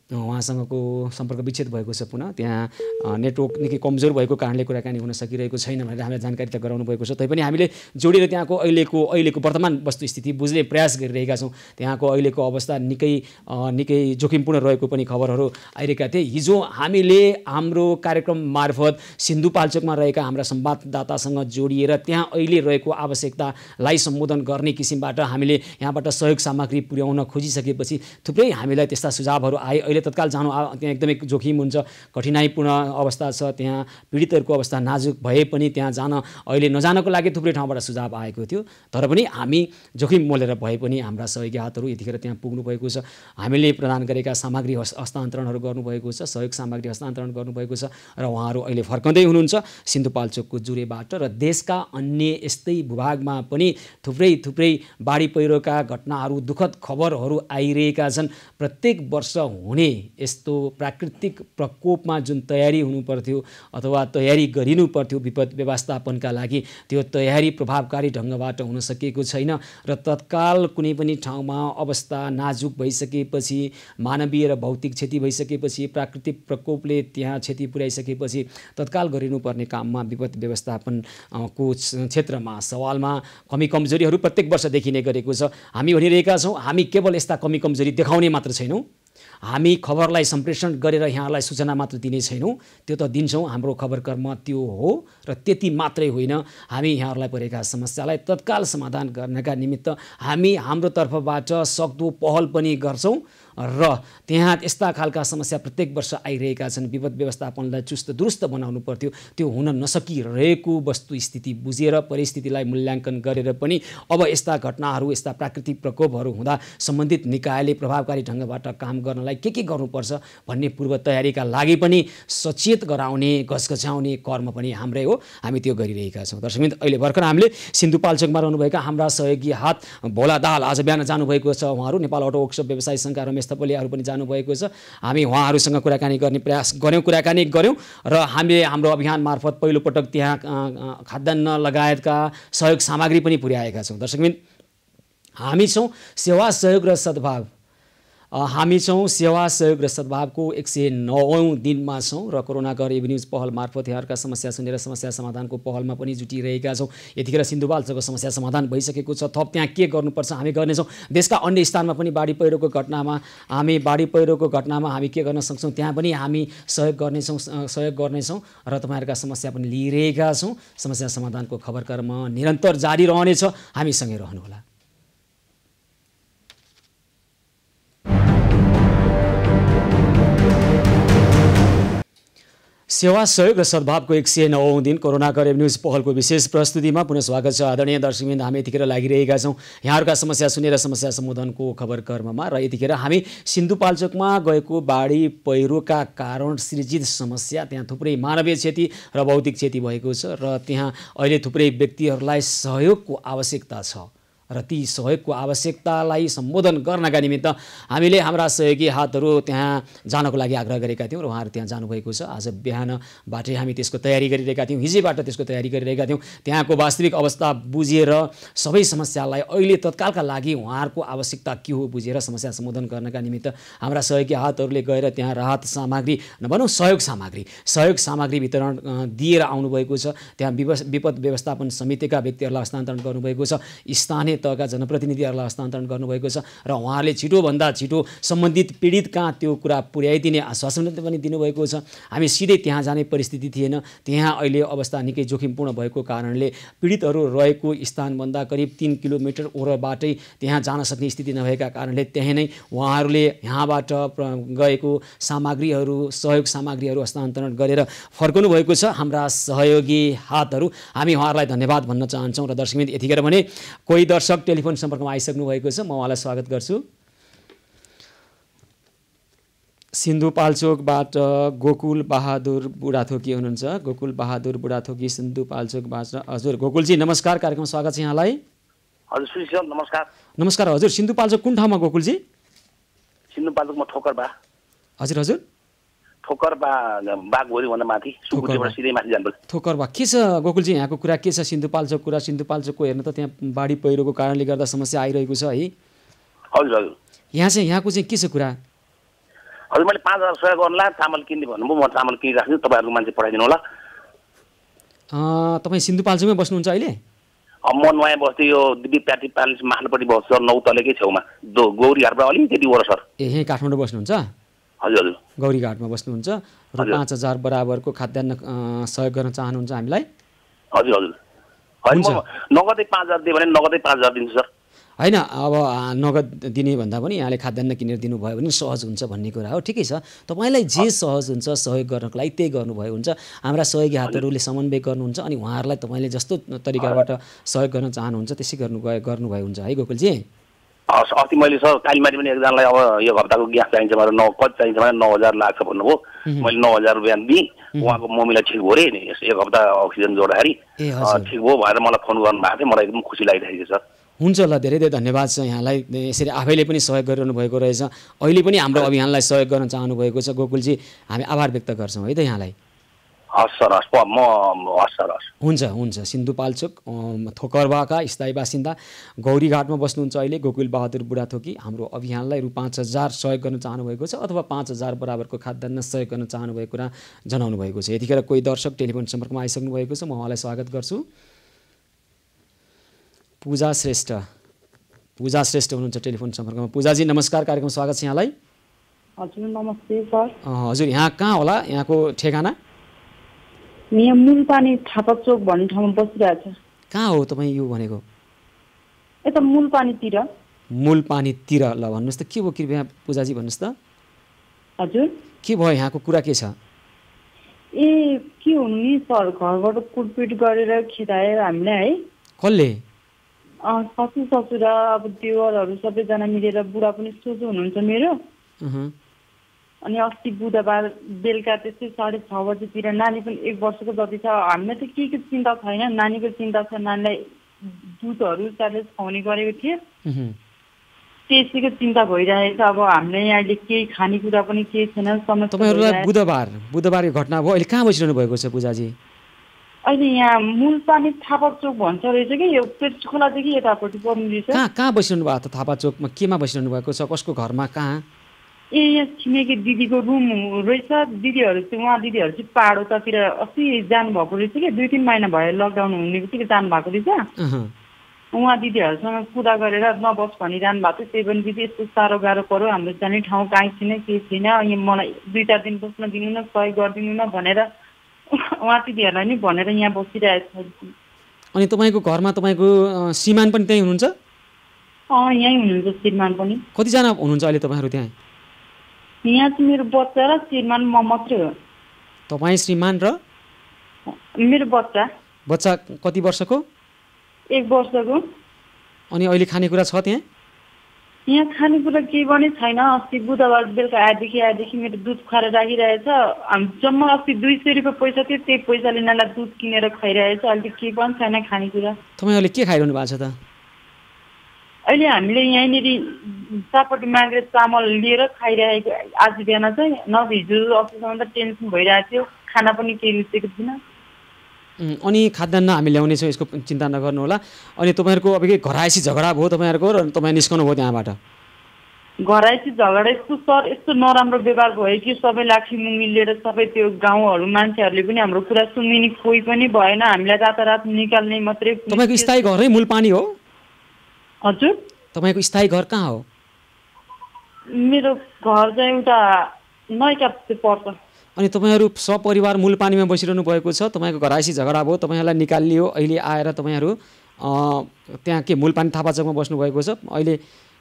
A: उहाँसँगको सम्पर्क विच्छेद भएको छ पुनः त्यहाँ नेटवर्क निकै कमजोर भएको कारणले कुराकानी हुन सकिरहेको छैन भनेर हामीलाई जानकारी त गराउनु भएको छ तैपनि हामीले जोडेर त्यहाँको अहिलेको वर्तमान वस्तुस्थिति बुझ्ने प्रयास गरिरहेका छौँ त्यहाँको अहिलेको अवस्था निकै जोखिमपूर्ण रहेको पनि खबरहरू आइरहेका थिए हिजो हामीले हाम्रो कार्यक्रम मार्फत सिन्धुपाल्चोकमा रहेका हाम्रा संवाददातासँग जोडिएर त्यहाँ अहिले रहेको आवश्यकतालाई सम्बोधन गर्ने किसिमबाट हामीले यहाँबाट सहयोग सामग्री पुर्याउन खोजिसकेपछि थुप्रै हामीलाई त्यस्ता सुझावहरू आए अहिले तत्काल जानु त्यहाँ एकदमै जोखिम हुन्छ कठिनाइपूर्ण अवस्था छ त्यहाँ पीडितहरूको अवस्था नाजुक भए पनि त्यहाँ जान अहिले नजानको लागि थुप्रै ठाउँबाट सुझाव आएको थियो तर पनि हामी जोखिम मोलेर भए पनि हाम्रा सहयोगी हातहरू यतिखेर त्यहाँ पुग्नु भएको छ हामीले प्रदान गरेका सामग्री हस्तान्तरणहरू गर्नुभएको छ सहयोग सामग्री हस्तान्तरण गर्नुभएको छ र उहाँहरू अहिले फर्कँदै हुनुहुन्छ सिन्धुपाल्चोकको जुरेबाट र देशका अन्य यस्तै भूभागमा पनि थुप्रै बाढी पहिरोका घटनाहरू दुःखद खबरहरू आइरहेका छन् प्रत्येक वर्ष हुने यस्तो प्राकृतिक प्रकोपमा जुन तयारी हुनुपर्थ्यो अथवा तयारी गरिनु पर्थ्यो विपद व्यवस्थापनका लागि त्यो तयारी प्रभावकारी ढङ्गबाट हुन सकेको छैन र तत्काल कुनै पनि ठाउँमा अवस्था नाजुक भइसकेपछि मानवीय र भौतिक क्षति भइसकेपछि प्राकृतिक प्रकोपले त्यहाँ क्षति पुर्याइसकेपछि तत्काल गरिनुपर्ने काममा विपद व्यवस्थापनको क्षेत्रमा सवालमा कमी कमजोरीहरू प्रत्येक वर्ष देखिने गरेको छ हामी भनिरहेका छौँ हामी केवल यस्ता कमी कमजोरी देखाउने मात्र छैनौँ हामी खबरलाई सम्प्रेषण गरेर यहाँलाई सूचना मात्र दिने छैनौँ त्यो त दिन्छौँ हाम्रो खबर कर्म त्यो हो र त्यति मात्रै होइन हामी यहाँहरूलाई परेका समस्यालाई तत्काल समाधान गर्नका निमित्त हामी हाम्रो तर्फबाट सक्दो पहल पनि गर्छौँ र त्यहाँ यस्ता खालका समस्या प्रत्येक वर्ष आइरहेका छन् विपद व्यवस्थापनलाई चुस्त दुरुस्त बनाउनु पर्थ्यो त्यो हुन नसकिरहेको वस्तुस्थिति बुझेर परिस्थितिलाई मूल्याङ्कन गरेर पनि अब यस्ता घटनाहरू यस्ता प्राकृतिक प्रकोपहरू हुँदा सम्बन्धित निकायले प्रभावकारी ढङ्गबाट काम गर्नलाई के गर्नुपर्छ भन्ने पूर्व तयारीका लागि पनि सचेत गराउने घचघच्याउने कर्म पनि हाम्रै हो हामी त्यो गरिरहेका छौँ दर्शकवृन्द अहिले भर्खर हामीले सिन्धुपाल्चोकमा रहनुभएका हाम्रा सहयोगी हात भोला दाहाल आज बिहान जानुभएको छ उहाँहरू नेपाल अटो वर्कसप व्यवसायी सङ्घका रमेश थपलियाहरू पनि जानुभएको छ हामी उहाँहरूसँग कुराकानी गर्ने प्रयास गऱ्यौँ र हामीले हाम्रो अभियान मार्फत पहिलोपटक त्यहाँ खाद्यान्न लगायतका सहयोग सामग्री पनि पुर्याएका छौँ दर्शकवृन्द हामी छौँ सेवा सहयोग र सद्भाव हामी छौँ सेवा सहयोग र सद्भावको 109औं दिनमा छौँ र कोरोना कर एभिन्यूज पहल मार्फत यहाँहरूका समस्या सुनेर समस्या समाधानको पहलमा पनि जुटिरहेका छौँ। यतिखेर सिन्धुपाल्चोकको समस्या समाधान भइसकेको छ। थप त्यहाँ के गर्नुपर्छ हामी गर्नेछौँ। देशका अन्य स्थानमा पनि बाढी पहिरोको घटनामा हामी के गर्न सक्छौँ त्यहाँ पनि हामी सहयोग गर्नेछौँ र तपाईँहरूका समस्या पनि लिइरहेका छौँ। समस्या समाधानको खबर कर्म निरन्तर जारी रहनेछ। हामीसँगै रहनुहोला। सेवा सहयोग र सद्भावको 109औं दिन कोरोना कर न्युज पहलको विशेष प्रस्तुतिमा पुनः स्वागत छ। आदरणीय दर्शकवृन्द, हामी यतिखेर लागिरहेका छौँ यहाँहरूका समस्या सुनेर समस्या समाधानको खबर कर्ममा र यतिखेर हामी सिन्धुपाल्चोकमा गएको बाढी पहिरोका कारण सृजित समस्या, त्यहाँ थुप्रै मानवीय क्षति र भौतिक क्षति भएको छ र त्यहाँ अहिले थुप्रै व्यक्तिहरूलाई सहयोगको आवश्यकता छ र ती सहयोगको आवश्यकतालाई सम्बोधन गर्नका निमित्त हामीले हाम्रा सहयोगी हातहरू त्यहाँ जानको लागि आग्रह गरेका थियौँ र उहाँहरू त्यहाँ जानुभएको छ। आज बिहानबाटै हामी त्यसको तयारी गरिरहेका थियौँ, हिजैबाट त्यसको तयारी गरिरहेका थियौँ। त्यहाँको वास्तविक अवस्था बुझेर सबै समस्यालाई अहिले तत्कालका लागि उहाँहरूको आवश्यकता के हो बुझेर समस्या सम्बोधन गर्नका निमित्त हाम्रा सहयोगी हातहरूले गएर त्यहाँ राहत सामग्री नभनौँ सहयोग सामग्री वितरण दिएर आउनुभएको छ। त्यहाँ विपद व्यवस्थापन समितिका व्यक्तिहरूलाई हस्तान्तरण गर्नुभएको छ, स्थानीय तहका जनप्रतिनिधिहरूलाई हस्तान्तरण गर्नुभएको छ र उहाँहरूले छिटोभन्दा छिटो सम्बन्धित पीडित कहाँ त्यो कुरा पुर्याइदिने आश्वासन पनि दिनुभएको छ। हामी सिधै त्यहाँ जाने परिस्थिति थिएन। त्यहाँ अहिले अवस्था निकै जोखिमपूर्ण भएको कारणले पीडितहरू रहेको स्थानभन्दा करिब 3 किलोमिटर ओरबाटै त्यहाँ जान सक्ने स्थिति नभएका कारणले त्यहाँ नै उहाँहरूले यहाँबाट गएको सहयोग सामग्रीहरू हस्तान्तरण गरेर फर्कनु भएको छ। हाम्रा सहयोगी हातहरू, हामी उहाँहरूलाई धन्यवाद भन्न चाहन्छौँ। र दर्शकवृन्द, यतिखेर भने कोही दर्शक टेलिफोन सम्पर्कमा आइसक्नु भएको छ। म उहाँलाई स्वागत गर्छु। सिन्धुपाल्चोकबाट गोकुल बहादुर बुढाथोकी हुनुहुन्छ। गोकुल बहादुर बुढाथोकी सिन्धुपाल्चोकबाट। हजुर गोकुलजी नमस्कार, कार्यक्रममा स्वागत छ यहाँलाई।
E: हजुर सुशील सर नमस्कार।
A: नमस्कार हजुर। सिन्धुपाल्चोक कुन ठाउँमा गोकुलजी?
E: सिन्धुपाल्चोकमा ठोकरबा।
A: हजुर हजुर
E: ठोकरबा बागभोरी भन्दा माथि सुकुटीबाट सिधै माथि जानुपर्छ।
A: ठोकरबा के छ गोकुलजी? यहाँको कुरा के छ? सिन्धुपाल्चोकको हेर्नु त त्यहाँ बाढी पहिरोको कारणले गर्दा समस्या आइरहेको छ है।
E: हजुर हजुर।
A: यहाँको चाहिँ के छ कुरा?
E: हजुर मैले 5000 सहयोग गर्नुलाई चामल किन्ने भन्नुभयो, म चामल किनिराख्छु, तपाईँहरूको मान्छे पठाइदिनु होला।
A: तपाईँ सिन्धुपाल्चोकमै बस्नुहुन्छ अहिले?
E: म नयाँ बस्ती यो दिपीप्याटी प्यालेस माथिल्लोपट्टि बस्छु सर, 9 तलेकै छेउमा गौरीघाटबाट अलिकति वर सर।
A: यहीँ काठमाडौँ बस्नुहुन्छ?
E: हजुर हजुर
A: गौरीघाटमा बस्नुहुन्छ। र 5000 बराबरको खाद्यान्न सहयोग गर्न चाहनुहुन्छ हामीलाई?
E: हजुर हजुर। होइन म नगदै 5000 दिएँ भने नगदै 5000 दिन्छु सर।
A: होइन अब नगद दिने भन्दा पनि यहाँले खाद्यान्न किनेर दिनुभयो भने सहज हुन्छ भन्ने कुरा हो। ठिकै छ, तपाईँलाई जे सहज हुन्छ सहयोग गर्नको लागि त्यही गर्नुभयो हुन्छ। हाम्रा सहयोगी हातहरूले समन्वय गर्नुहुन्छ अनि उहाँहरूलाई तपाईँले जस्तो तरिकाबाट सहयोग गर्न चाहनुहुन्छ त्यसै गर्नुभयो हुन्छ है गोकुलजी?
E: अस्ति मैले सर कालीमाटी पनि एकजनालाई अब यो हप्ताको ग्यास चाहिन्छ भनेर कति चाहिन्छ भने 9000 लाग्छ भन्नुभयो। मैले 9000 रुपियाँ दिएँ, उहाँको मम्मीलाई ठिक भयो रे एक हप्ता अक्सिजन जोड्दाखेरि ठिक भयो भनेर मलाई फोन गर्नु भएको थियो। मलाई एकदम खुसी लागिरहेको छ।
A: हुन्छ ल, धेरै धेरै धन्यवाद छ यहाँलाई। यसरी आफैले पनि सहयोग गरिरहनु भएको रहेछ, अहिले पनि हाम्रो अभियानलाई सहयोग गर्न चाहनुभएको छ गोकुलजी। हामी आभार व्यक्त गर्छौँ है त यहाँलाई।
E: हस् सर हस्, हस् सर हस्।
A: हुन्छ। सिन्धुपाल्चोक थोकरबाका स्थायी बासिन्दा गौरीघाटमा बस्नुहुन्छ अहिले गोकुल बहादुर बुढाथोकी। हाम्रो अभियानलाई रु 5000 सहयोग गर्न चाहनुभएको छ अथवा 5000 बराबरको खाद्यान्न सहयोग गर्न चाहनुभएको कुरा जनाउनु भएको छ। यतिखेर कोही दर्शक टेलिफोन सम्पर्कमा आइसक्नु भएको छ, म उहाँलाई स्वागत गर्छु। पूजा श्रेष्ठ हुनुहुन्छ टेलिफोन सम्पर्कमा। पूजाजी नमस्कार, कार्यक्रम स्वागत छ यहाँलाई।
F: हजुर नमस्ते सर।
A: हजुर यहाँ कहाँ होला यहाँको ठेगाना?
F: यहाँ मूलपानी थापाचोक भन्ने ठाउँमा बसिरहेछ।
A: कहाँ हो तपाईँ यो भनेको?
F: यता मूलपानीतिर।
A: मूलपानीतिर, ल भन्नुहोस् त के भयो कृपया पूजाजी भन्नुहोस् त।
F: हजुर
A: के भयो यहाँको कुरा के छ?
F: के हुनु नि सर, घरबाट कुटपिट गरेर खेदायो हामीलाई है।
A: कसले?
F: ससुर अब देवरहरू सबैजना मिलेर। बुढा पनि सोझो हुनुहुन्छ मेरो। अनि अस्ति बुधबार बेलुका त्यस्तै 6:30 बजीतिर नानी पनि 1 वर्षको जति छ। हामीलाई त के चिन्ता छैन, नानीको चिन्ता छ। नानीलाई दुधहरू चालेस खुवाउने गरेको थिएँ, त्यसैको चिन्ता भइरहेछ। अब हामीले यहाँले केही खानेकुरा पनि केही छैन।
A: तपाईँहरूलाई बुधबार यो घटना भयो। अहिले कहाँ बसिरहनु भएको छ पूजाजी?
F: अहिले यहाँ मूलपानी थापाचोक भन्छ रहेछ कि यो पेट खोलादेखि यतापट्टि पर्ने रहेछ।
A: कहाँ बसिरहनु भएको त थापाचोकमा? केमा बसिरहनु भएको छ? कसको घरमा? कहाँ?
F: यहाँ छिमेकी दिदीको रुम रहेछ। दिदीहरू चाहिँ उहाँ दिदीहरू चाहिँ पाहाडतिर अस्ति जानुभएको रहेछ कि 2-3 महिना भयो लकडाउन हुने बित्तिकै जानुभएको रहेछ। उहाँ दिदीहरूसँग कुरा गरेर नबस भनिरहनु भएको थियो। त्यही पनि दिदी यस्तो साह्रो गाह्रो पऱ्यो, हाम्रो जाने ठाउँ काहीँ छैन, केही छैन, यहाँ मलाई 2-4 दिन बस्न दिनु न, सहयोग गरिदिनु न भनेर उहाँ दिदीहरूलाई नि भनेर यहाँ बसिरहेको छ।
A: अनि तपाईँको घरमा तपाईँको श्रीमान पनि त्यहीँ हुनुहुन्छ?
F: यहीँ हुनुहुन्छ श्रीमान पनि।
A: कतिजना हुनुहुन्छ अहिले तपाईँहरू त्यहाँ?
F: यहाँ चाहिँ मेरो बच्चा र श्रीमान म मात्रै हो।
A: तपाईँ, श्रीमान र
F: मेरो बच्चा।
A: बच्चा कति वर्षको?
F: 1 वर्षको।
A: अनि अहिले खानेकुरा छ त्यहाँ?
F: यहाँ खानेकुरा केही पनि छैन। अस्ति बुधबार बेलुका आएदेखि मेरो दुध खुवाएर राखिरहेछ। जम्मा अस्ति 200 रुपियाँ पैसा थियो, त्यही पैसाले यिनीहरूलाई दुध किनेर खाइरहेछ। अहिले केही पनि छैन खानेकुरा।
A: तपाईँ अहिले के खाइरहनु भएको छ त?
F: अहिले हामीले यहीँनिर चापटी मागेर चामल लिएर खाइरहेको। आज बिहान चाहिँ हिजो अस्तिसम्म त टेन्सन भइरहेको थियो, खाना पनि केही रुचेको थिएन।
A: अनि खाद्यान्न हामी ल्याउनेछौँ, यसको चिन्ता नगर्नु होला। अनि तपाईँहरूको अब के घरायसी झगडा भयो तपाईँहरूको र तपाईँ निस्कनु भयो त्यहाँबाट?
F: घरायसी झगडा यस्तो नराम्रो व्यवहार भयो कि सबै लाठी मुङ्गी लिएर सबै त्यो गाउँहरू मान्छेहरूले पनि हाम्रो कुरा सुनिने कोही पनि भएन। हामीलाई रातारात निकाल्ने मात्रै।
A: तपाईँको स्थायी घरै मूलपानी हो?
F: हजुर।
A: तपाईँको स्थायी घर कहाँ हो?
F: मेरो घर चाहिँ एउटा नयका पर्छ।
A: अनि तपाईँहरू सपरिवार मूलपानीमा बसिरहनु भएको छ, तपाईँको घरायसी झगडा भयो, तपाईँहरूलाई निकालियो, अहिले आएर तपाईँहरू त्यहाँ के मूलपानी थापाचोकमा बस्नुभएको छ। अहिले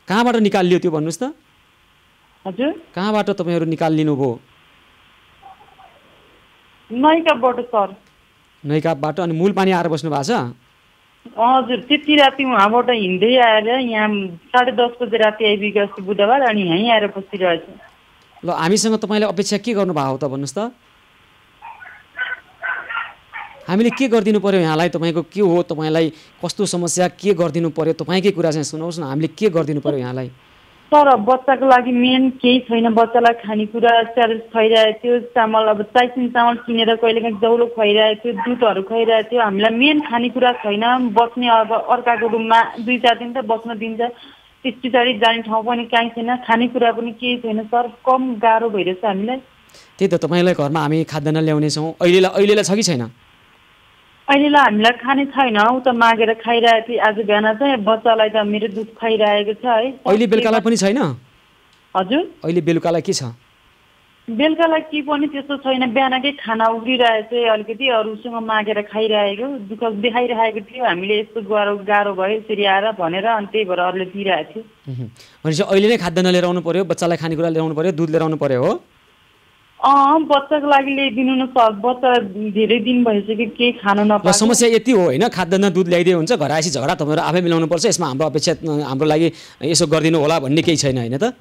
A: कहाँबाट निकालियो त्यो भन्नुहोस् त?
F: हजुर।
A: कहाँबाट तपाईँहरू निकालिनु भयो?
F: नयकाबाट सर।
A: नयकाबाट। अनि मूलपानी आएर बस्नु भएको छ?
F: हजुर। त्यति राति उहाँबाट हिँड्दै आएर यहाँ 10:30 बजे राति आइपुग्यो अस्ति बुधबार, अनि यहीँ आएर बसिरहेको छु।
A: ल, हामीसँग तपाईँले अपेक्षा के गर्नुभएको हो त भन्नुहोस् त? हामीले के गरिदिनु पर्यो यहाँलाई? तपाईँको के हो, तपाईँलाई कस्तो समस्या, के गरिदिनु पर्यो? तपाईँकै कुरा चाहिँ सुनाउनुहोस् न, हामीले के गरिदिनु पर्यो यहाँलाई?
F: तर बच्चाको लागि मेन केही छैन। बच्चालाई खानेकुरा च्यालेन्ज खुवाइरहेको थियो, चामल अब चाइसिन चामल किनेर कहिलेकाहीँ जौलो खुवाइरहेको थियो, दुधहरू खुवाइरहेको थियो। हामीलाई मेन खानेकुरा छैन। बस्ने अब अर्काको रुममा 2-4 दिन त बस्न दिन्छ, त्यस पछाडि जाने ठाउँ पनि काहीँ छैन, खानेकुरा पनि केही छैन सर। कम गाह्रो भइरहेछ हामीलाई।
A: त्यही त, तपाईँलाई घरमा हामी खाद्यान्न ल्याउनेछौँ। अहिलेलाई छ कि छैन?
F: अहिलेलाई हामीलाई खाने छैन, उता मागेर खाइरहेको थिएँ। आज बिहान चाहिँ बच्चालाई त मेरो दुध खाइरहेको छ है।
A: अहिले बेलुकालाई पनि छैन?
F: हजुर।
A: अहिले बेलुकालाई के छ?
F: बेलुकालाई के पनि त्यस्तो छैन। बिहानकै खाना उब्रिरहेको चाहिँ अलिकति अरूसँग मागेर खाइरहेको, दुःख देखाइरहेको थियो। हामीले यस्तो गाह्रो भयो यसरी आएर भनेर, अनि त्यही भएर अरूले दिइरहेको थियो।
A: भनेपछि अहिले नै खाद्यान्न लिएर आउनु पर्यो, बच्चालाई खानेकुरा ल्याउनु पर्यो, दुध लिएर आउनु पर्यो हो?
F: बच्चाको लागि ल्याइदिनु न सर। बच्चा धेरै दिन भइसक्यो केही खानु नपाएको।
A: समस्या यति हो होइन, खाद्यान्न दुध ल्याइदिए हुन्छ, घरायसी झगडा तपाईँहरू आफै मिलाउनु पर्छ, यसमा हाम्रो अपेक्षा हाम्रो लागि यसो गरिदिनु होला भन्ने केही छैन होइन त?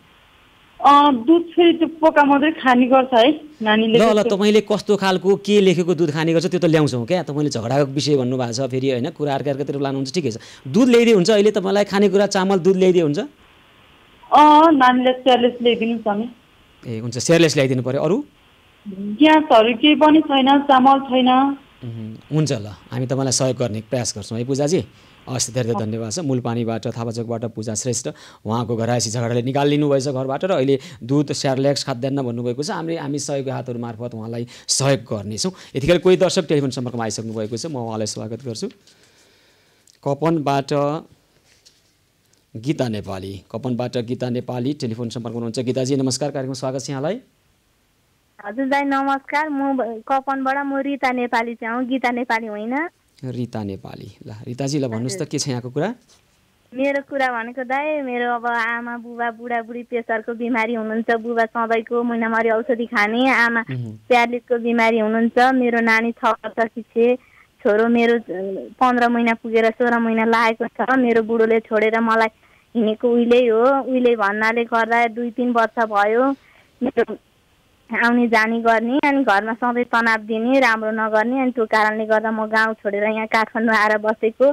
F: दुध फेरि त्यो पोका मात्रै खाने गर्छ है नानीले।
A: ल, तपाईँले कस्तो खालको के लेखेको दुध खाने गर्छ त्यो त ल्याउँछौँ क्या। तपाईँले झगडाको विषय भन्नुभएको छ फेरि होइन, कुरा अर्कातिर लानुहुन्छ, ठिकै छ। दुध ल्याइदिए हुन्छ अहिले तपाईँलाई खानेकुरा चामल दुध ल्याइदिए हुन्छ?
F: नानीलाई सेयरलेस ल्याइदिनु छ नि।
A: ए हुन्छ, सेयरलेस ल्याइदिनु पर्यो। अरू
F: ग्यासहरू केही पनि छैन, चामल छैन।
A: हुन्छ, ल हामी तपाईँलाई सहयोग गर्ने प्रयास गर्छौँ है पूजाजी। हस्, धेरै धेरै धन्यवाद छ। मूलपानीबाट थापाचोकबाट पूजा श्रेष्ठ, उहाँको घरायसी झगडाले निकालिदिनु भएछ घरबाट र अहिले दुध सेयरलेस खाद्यान्न भन्नुभएको छ। हामी सहयोगी हातहरू मार्फत उहाँलाई सहयोग गर्नेछौँ। यतिखेर कोही दर्शक टेलिफोन सम्पर्कमा आइसक्नु भएको छ, म उहाँलाई स्वागत गर्छु। कपनबाट गीता नेपाली टेलिफोन सम्पर्कमा हुनुहुन्छ। गीताजी नमस्कार, कार्यक्रममा स्वागत छ यहाँलाई।
G: हजुर दाइ नमस्कार। म कपनबाट म रिता नेपाली चाहिँ हुँ, गीता नेपाली होइन।
A: रिता नेपाली। ल रिताजी, ल भन्नुहोस् त के छ यहाँको कुरा?
G: मेरो कुरा भनेको दाइ, मेरो अब आमा बुबा बुढाबुढी प्रेसरको बिमारी हुनुहुन्छ। बुबा सधैँको महिनामारी औषधि खाने, आमा प्यारालिसको बिमारी हुनुहुन्छ। मेरो नानी 6 वर्षकी छे, छोरो मेरो 15 महिना पुगेर 16 महिना लागेको छ। मेरो बुढोले छोडेर मलाई हिँडेको उहिले भन्नाले गर्दा 2-3 वर्ष भयो मेरो आउने जाने गर्ने, अनि घरमा सधैँ तनाव दिने, राम्रो नगर्ने, अनि त्यो कारणले गर्दा म गाउँ छोडेर यहाँ काठमाडौँ आएर बसेको।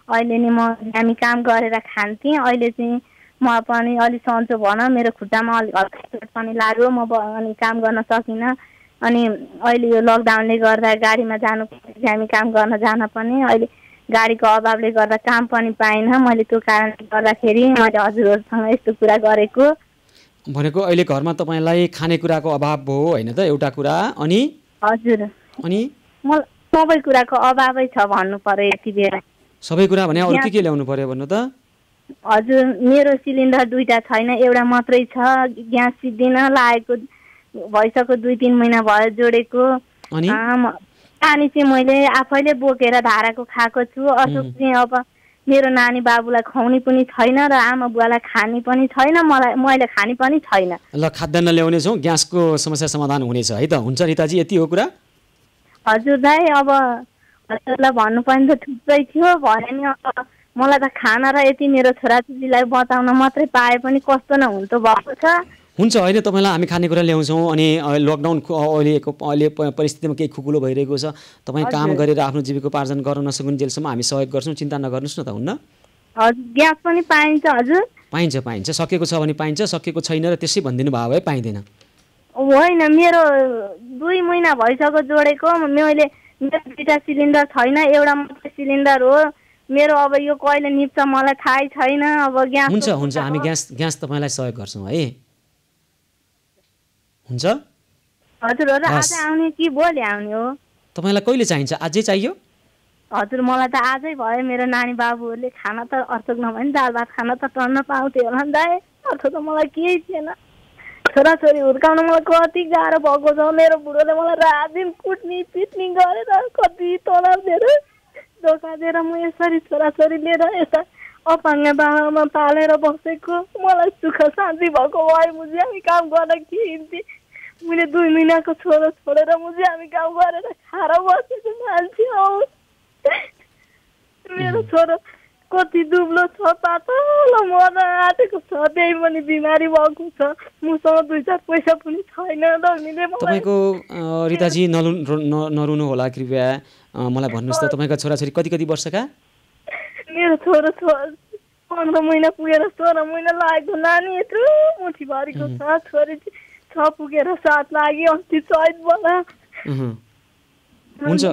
G: अहिले नि म हामी काम गरेर खान्थेँ। अहिले चाहिँ म पनि अलि सन्चो भन, मेरो खुट्टामा अलिक हल्का चोट पनि लाग्यो, म अनि काम गर्न सकिनँ। अनि अहिले यो लकडाउनले गर्दा गाडीमा जानु, हामी काम गर्न जान पनि अहिले गाडीको अभावले गर्दा काम पनि पाइनँ। मैले त्यो कारणले गर्दाखेरि मैले हजुरहरूसँग यस्तो कुरा गरेको।
A: भनेको अहिले घरमा तपाईँलाई खानेकुराको अभाव भयो होइन त एउटा कुरा, अनि
G: हजुर
A: अनि
G: मलाई सबै कुराको अभावै छ भन्नु पर्यो यति बेला।
A: सबै कुरा भने अरू के ल्याउनु पर्यो भन्नु त?
G: हजुर मेरो सिलिन्डर 2टा छैन, एउटा मात्रै छ। ग्यास सिद्धिन लागेको भइसक्यो 2-3 महिना भयो जोडेको।
A: अनि
G: पानी चाहिँ मैले आफैले बोकेर धाराको खाएको छु। अशोक चाहिँ अब मेरो नानी बाबुलाई खुवाउने पनि छैन र आमा बुवालाई खाने पनि छैन, मैले खाने पनि छैन।
A: ल खाद्यान्न ल्याउने छौँ, ग्यासको समस्या समाधान हुनेछ है त। हुन्छ रिताजी, यति हो कुरा?
G: हजुर दाइ अब हजुरलाई भन्नुपर्ने त थुप्रै थियो, भने नि अब मलाई त खाना र यति मेरो छोराछोरीलाई बताउन मात्रै पाए पनि कस्तो न हुन्थ्यो भएको छ।
A: हुन्छ, होइन तपाईँलाई हामी खानेकुरा ल्याउँछौँ। अनि लकडाउनको अहिले परिस्थितिमा केही खुकुलो भइरहेको छ, तपाईँ काम गरेर आफ्नो जीविकोपार्जन गर्न नसकुन्जेलसम्म हामी सहयोग गर्छौँ, चिन्ता नगर्नुहोस् न त। हुन्न?
G: हजुर ग्यास पनि पाइन्छ? हजुर
A: पाइन्छ, सकेको छ भने पाइन्छ, सकेको छैन र त्यसै भनिदिनु भयो भए पाइँदैन।
G: होइन मेरो 2 महिना भइसक्यो जोडेको, मैले मेरो 2टा सिलिन्डर छैन, एउटा मात्रै सिलिन्डर हो मेरो। अब यो कहिले निप्छ मलाई थाहै छैन। अब ग्यास
A: हुन्छ हामी ग्यास तपाईँलाई सहयोग गर्छौँ है। हुन्छ
G: हजुर। आज आउने कि भोलि आउने हो?
A: तपाईँलाई कहिले चाहिन्छ? आजै चाहियो?
G: हजुर मलाई त आजै भयो। मेरो नानी बाबुहरूले खाना त अर्थक नभए नि दाल भात खाना त टन्न पाउँथ्यो होला नि दाइ, अर्थ त मलाई केही थिएन। छोराछोरी हुर्काउन मलाई कति गाह्रो भएको छ। मेरो बुढोले मलाई रात दिन कुट्नी पिट्नी गरेर कति तलब दिएर धोका दिएर म यसरी छोराछोरी लिएर यता अपाङ्ग बाबामा पालेर बसेको। मलाई सुख शान्ति भएको भए मुझे हामी काम गर्न के हिँड्थेँ। मैले 2 महिनाको छोरो छोडेर मुझे हामी काम गरेर खाएर बसेको मान्छे हौ। मेरो छोरो कति दुब्लो छ, पातलो मर्न आँटेको छ, त्यही पनि बिमारी भएको छ। मसँग 2-4 पैसा पनि छैन।
A: तपाईँको रिताजी नरुनु होला कृपया, मलाई भन्नुहोस् त तपाईँका छोराछोरी कति वर्षका?
C: मेरो छोरो 15 महिना पुगेर 16 महिना लागेको नानी यत्रो मुठीभरिको छ। छोरी 6 पुगेर 7 लाग्यो अस्ति चैतबाट।
A: हुन्छ।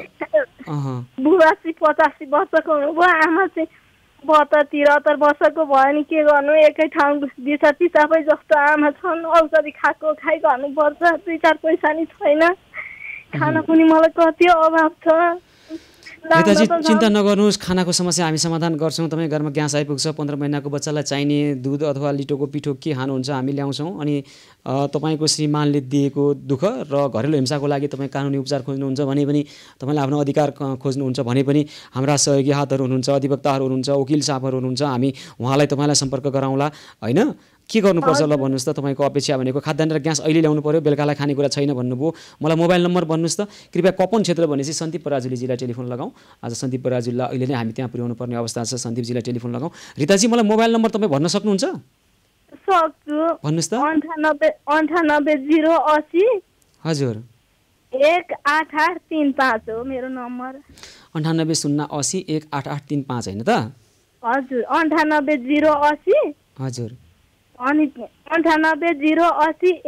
C: बुवा चाहिँ 85 वर्षको हुनुभयो, आमा चाहिँ 72-73 वर्षको भयो नि के गर्नु। एकै ठाउँ दिशा पिसाबै जस्तो आमा छन्। औषधि खाएको खाइ गर्नुपर्छ, 2-4 पैसा नि छैन। खाना पनि मलाई कति अभाव छ।
A: नेताजी चिन्ता नगर्नुहोस्, खानाको समस्या हामी समाधान गर्छौँ। तपाईँ घरमा ग्यास आइपुग्छ, 15 महिनाको बच्चालाई चाहिने दुध अथवा लिटोको पिठो के खानुहुन्छ हामी ल्याउँछौँ। अनि तपाईँको श्रीमानले दिएको दुःख र घरेलु हिंसाको लागि तपाईँ कानुनी उपचार खोज्नुहुन्छ भने पनि, तपाईँले आफ्नो अधिकार खोज्नुहुन्छ भने पनि हाम्रा सहयोगी हातहरू हुनुहुन्छ, अधिवक्ताहरू हुनुहुन्छ, वकिल साहबहरू हुनुहुन्छ। हामी उहाँलाई तपाईँलाई सम्पर्क गराउँला होइन। के गर्नुपर्छ ल भन्नुहोस् त? तपाईँको अपेक्षा भनेको खाद्यान्न र ग्यास अहिले ल्याउनु पर्यो, बेलुकालाई खानेकुरा छैन भन्नुभयो। मलाई मोबाइल नम्बर भन्नुहोस् त कृपया। कपन क्षेत्र भनेपछि सन्दीप पराजुलीजीलाई टेलिफोन लगाउँ। आज सन्दीप पराजुलीलाई अहिले नै हामी त्यहाँ पुर्याउनु पर्ने अवस्था छ। सन्दीपजीलाई टेलिफोन लगाउँ। रिताजी मलाई मोबाइल नम्बर तपाईँ भन्न सक्नुहुन्छ?
C: सक्छु,
A: भन्नुहोस् त।
C: 98
A: हजुर
C: 18835 हो मेरो नम्बर।
A: 98 080 18835 होइन त?
C: हजुर 98
A: हजुर
C: अनि 98 080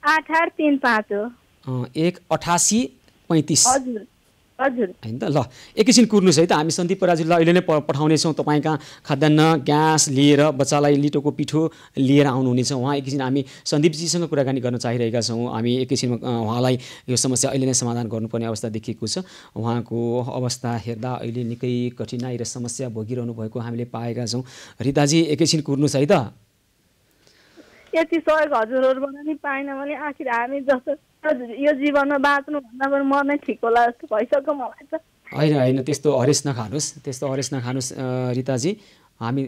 C: 18835 हो।
A: 18835
C: हजुर हजुर
A: हैन त। ल एकैछिन कुर्नुहोस् है त, हामी सन्दीप पराजुलीलाई अहिले नै पठाउनेछौँ। तपाईँ कहाँ खाद्यान्न ग्यास लिएर बच्चालाई लिटोको पिठो लिएर आउनुहुनेछ। उहाँ एकैछिन हामी सन्दीपजीसँग कुराकानी गर्न चाहिरहेका छौँ। हामी एकैछिनमा उहाँलाई यो समस्या अहिले नै समाधान गर्नुपर्ने अवस्था देखिएको छ। उहाँको अवस्था हेर्दा अहिले निकै कठिनाइ र समस्या भोगिरहनु भएको हामीले पाएका छौँ। रिताजी एकैछिन कुर्नुहोस् है त।
C: यति सहयोग हजुरहरूबाट नि पाएन भने आखिर हामी जस्तो यो जीवनमा बाँच्नुभन्दा पनि मर्नै ठिक होला जस्तो भइसक्यो मलाई त।
A: होइन त्यस्तो हरेस नखानुहोस् रिताजी। हामी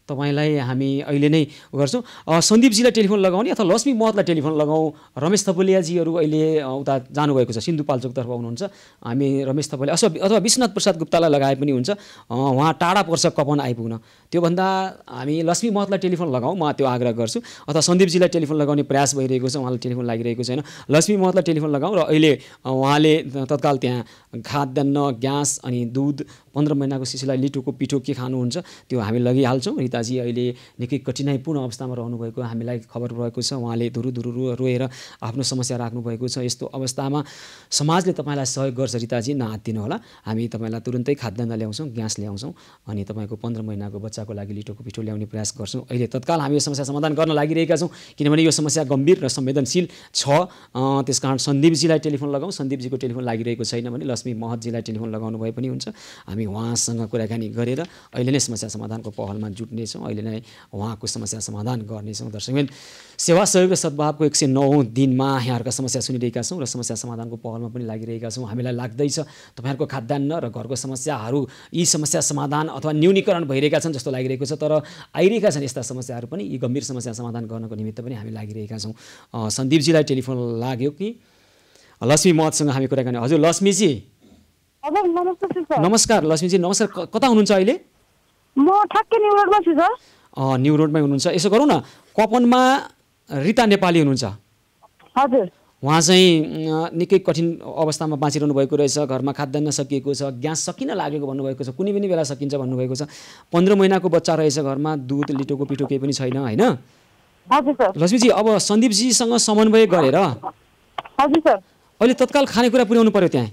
A: तपाईँलाई हामी अहिले नै गर्छौँ। सन्दीपजीलाई टेलिफोन लगाउने अथवा लक्ष्मी महतलाई टेलिफोन लगाउँ। रमेश थपलियाजीहरू अहिले उता जानुभएको छ, सिन्धुपाल्चोकतर्फ हुनुहुन्छ। हामी रमेश थपलिया अथवा विश्वनाथ प्रसाद गुप्तालाई लगाए पनि हुन्छ, उहाँ टाढा पर्छ कपन आइपुग्न। त्योभन्दा हामी लक्ष्मी महतलाई टेलिफोन लगाउँ, म त्यो आग्रह गर्छु। अथवा सन्दीपजीलाई टेलिफोन लगाउने प्रयास भइरहेको छ, उहाँलाई टेलिफोन लागिरहेको छैन। लक्ष्मी महतलाई टेलिफोन लगाउँ र अहिले उहाँले तत्काल त्यहाँ खाद्यान्न ग्यास अनि दुध 15 महिनाको शिशुलाई लिटोको पिठो के खानुहुन्छ त्यो हामी लगिहाल्छौँ। रिताजी अहिले निकै कठिनाइपूर्ण अवस्थामा रहनुभएको हामीलाई खबर रहेको छ। उहाँले धुरु रोएर आफ्नो समस्या राख्नुभएको छ। यस्तो अवस्थामा समाजले तपाईँलाई सहयोग गर्छ रिताजी, नहात्तिनु होला। हामी तपाईँलाई तुरुन्तै खाद्यान्न ल्याउँछौँ, ग्यास ल्याउँछौँ अनि तपाईँको 15 महिनाको बच्चाको लागि लिटोको पिठो ल्याउने प्रयास गर्छौँ। अहिले तत्काल हामी यो समस्या समाधान गर्न लागिरहेका छौँ किनभने यो समस्या गम्भीर र संवेदनशील छ। त्यसकारण सन्दीपजीलाई टेलिफोन लगाउँ। सन्दीपजीको टेलिफोन लागिरहेको छैन भने लक्ष्मी महतजीलाई टेलिफोन लगाउनु भए पनि हुन्छ। हामी उहाँसँग कुराकानी गरेर अहिले नै समस्या समाधानको पहलमा जुट्नेछौँ। अहिले नै उहाँको समस्या समाधान गर्नेछौँ। दर्शकबिन, सेवा सहयोग र सद्भावको 109औं दिनमा यहाँहरूका समस्या सुनिरहेका छौँ र समस्या समाधानको पहलमा पनि लागिरहेका छौँ। हामीलाई लाग्दैछ तपाईँहरूको खाद्यान्न र घरको समस्याहरू यी समस्या समाधान अथवा न्यूनीकरण भइरहेका छन् जस्तो लागिरहेको छ। तर आइरहेका छन् यस्ता समस्याहरू पनि, यी गम्भीर समस्या समाधान गर्नको निमित्त पनि हामी लागिरहेका छौँ। सन्दीपजीलाई टेलिफोन लाग्यो कि लक्ष्मी महतसँग हामी कुराकानी। हजुर लक्ष्मीजी।
H: हजुर नमस्ते सर।
A: नमस्कार लक्ष्मीजी, नमस्कार। कता हुनुहुन्छ अहिले?
H: म ठ्याक्कै न्यू रोडमा छु सर।
A: न्यू रोडमै हुनुहुन्छ। यसो गरौँ न, कपनमा रिता नेपाली हुनुहुन्छ।
H: हजुर।
A: उहाँ चाहिँ निकै कठिन अवस्थामा बाँचिरहनु भएको रहेछ। घरमा खाद्यान्न सकिएको छ, ग्यास सकिन लागेको भन्नुभएको छ, कुनै पनि बेला सकिन्छ भन्नुभएको छ। 15 महिनाको बच्चा रहेछ घरमा, दुध लिटोको पिठो केही पनि छैन होइन?
H: हजुर सर।
A: लक्ष्मीजी, अब सन्दीपजीसँग समन्वय गरेर
H: हजुर सर
A: अहिले तत्काल खानेकुरा पुर्याउनु पर्यो त्यहाँ।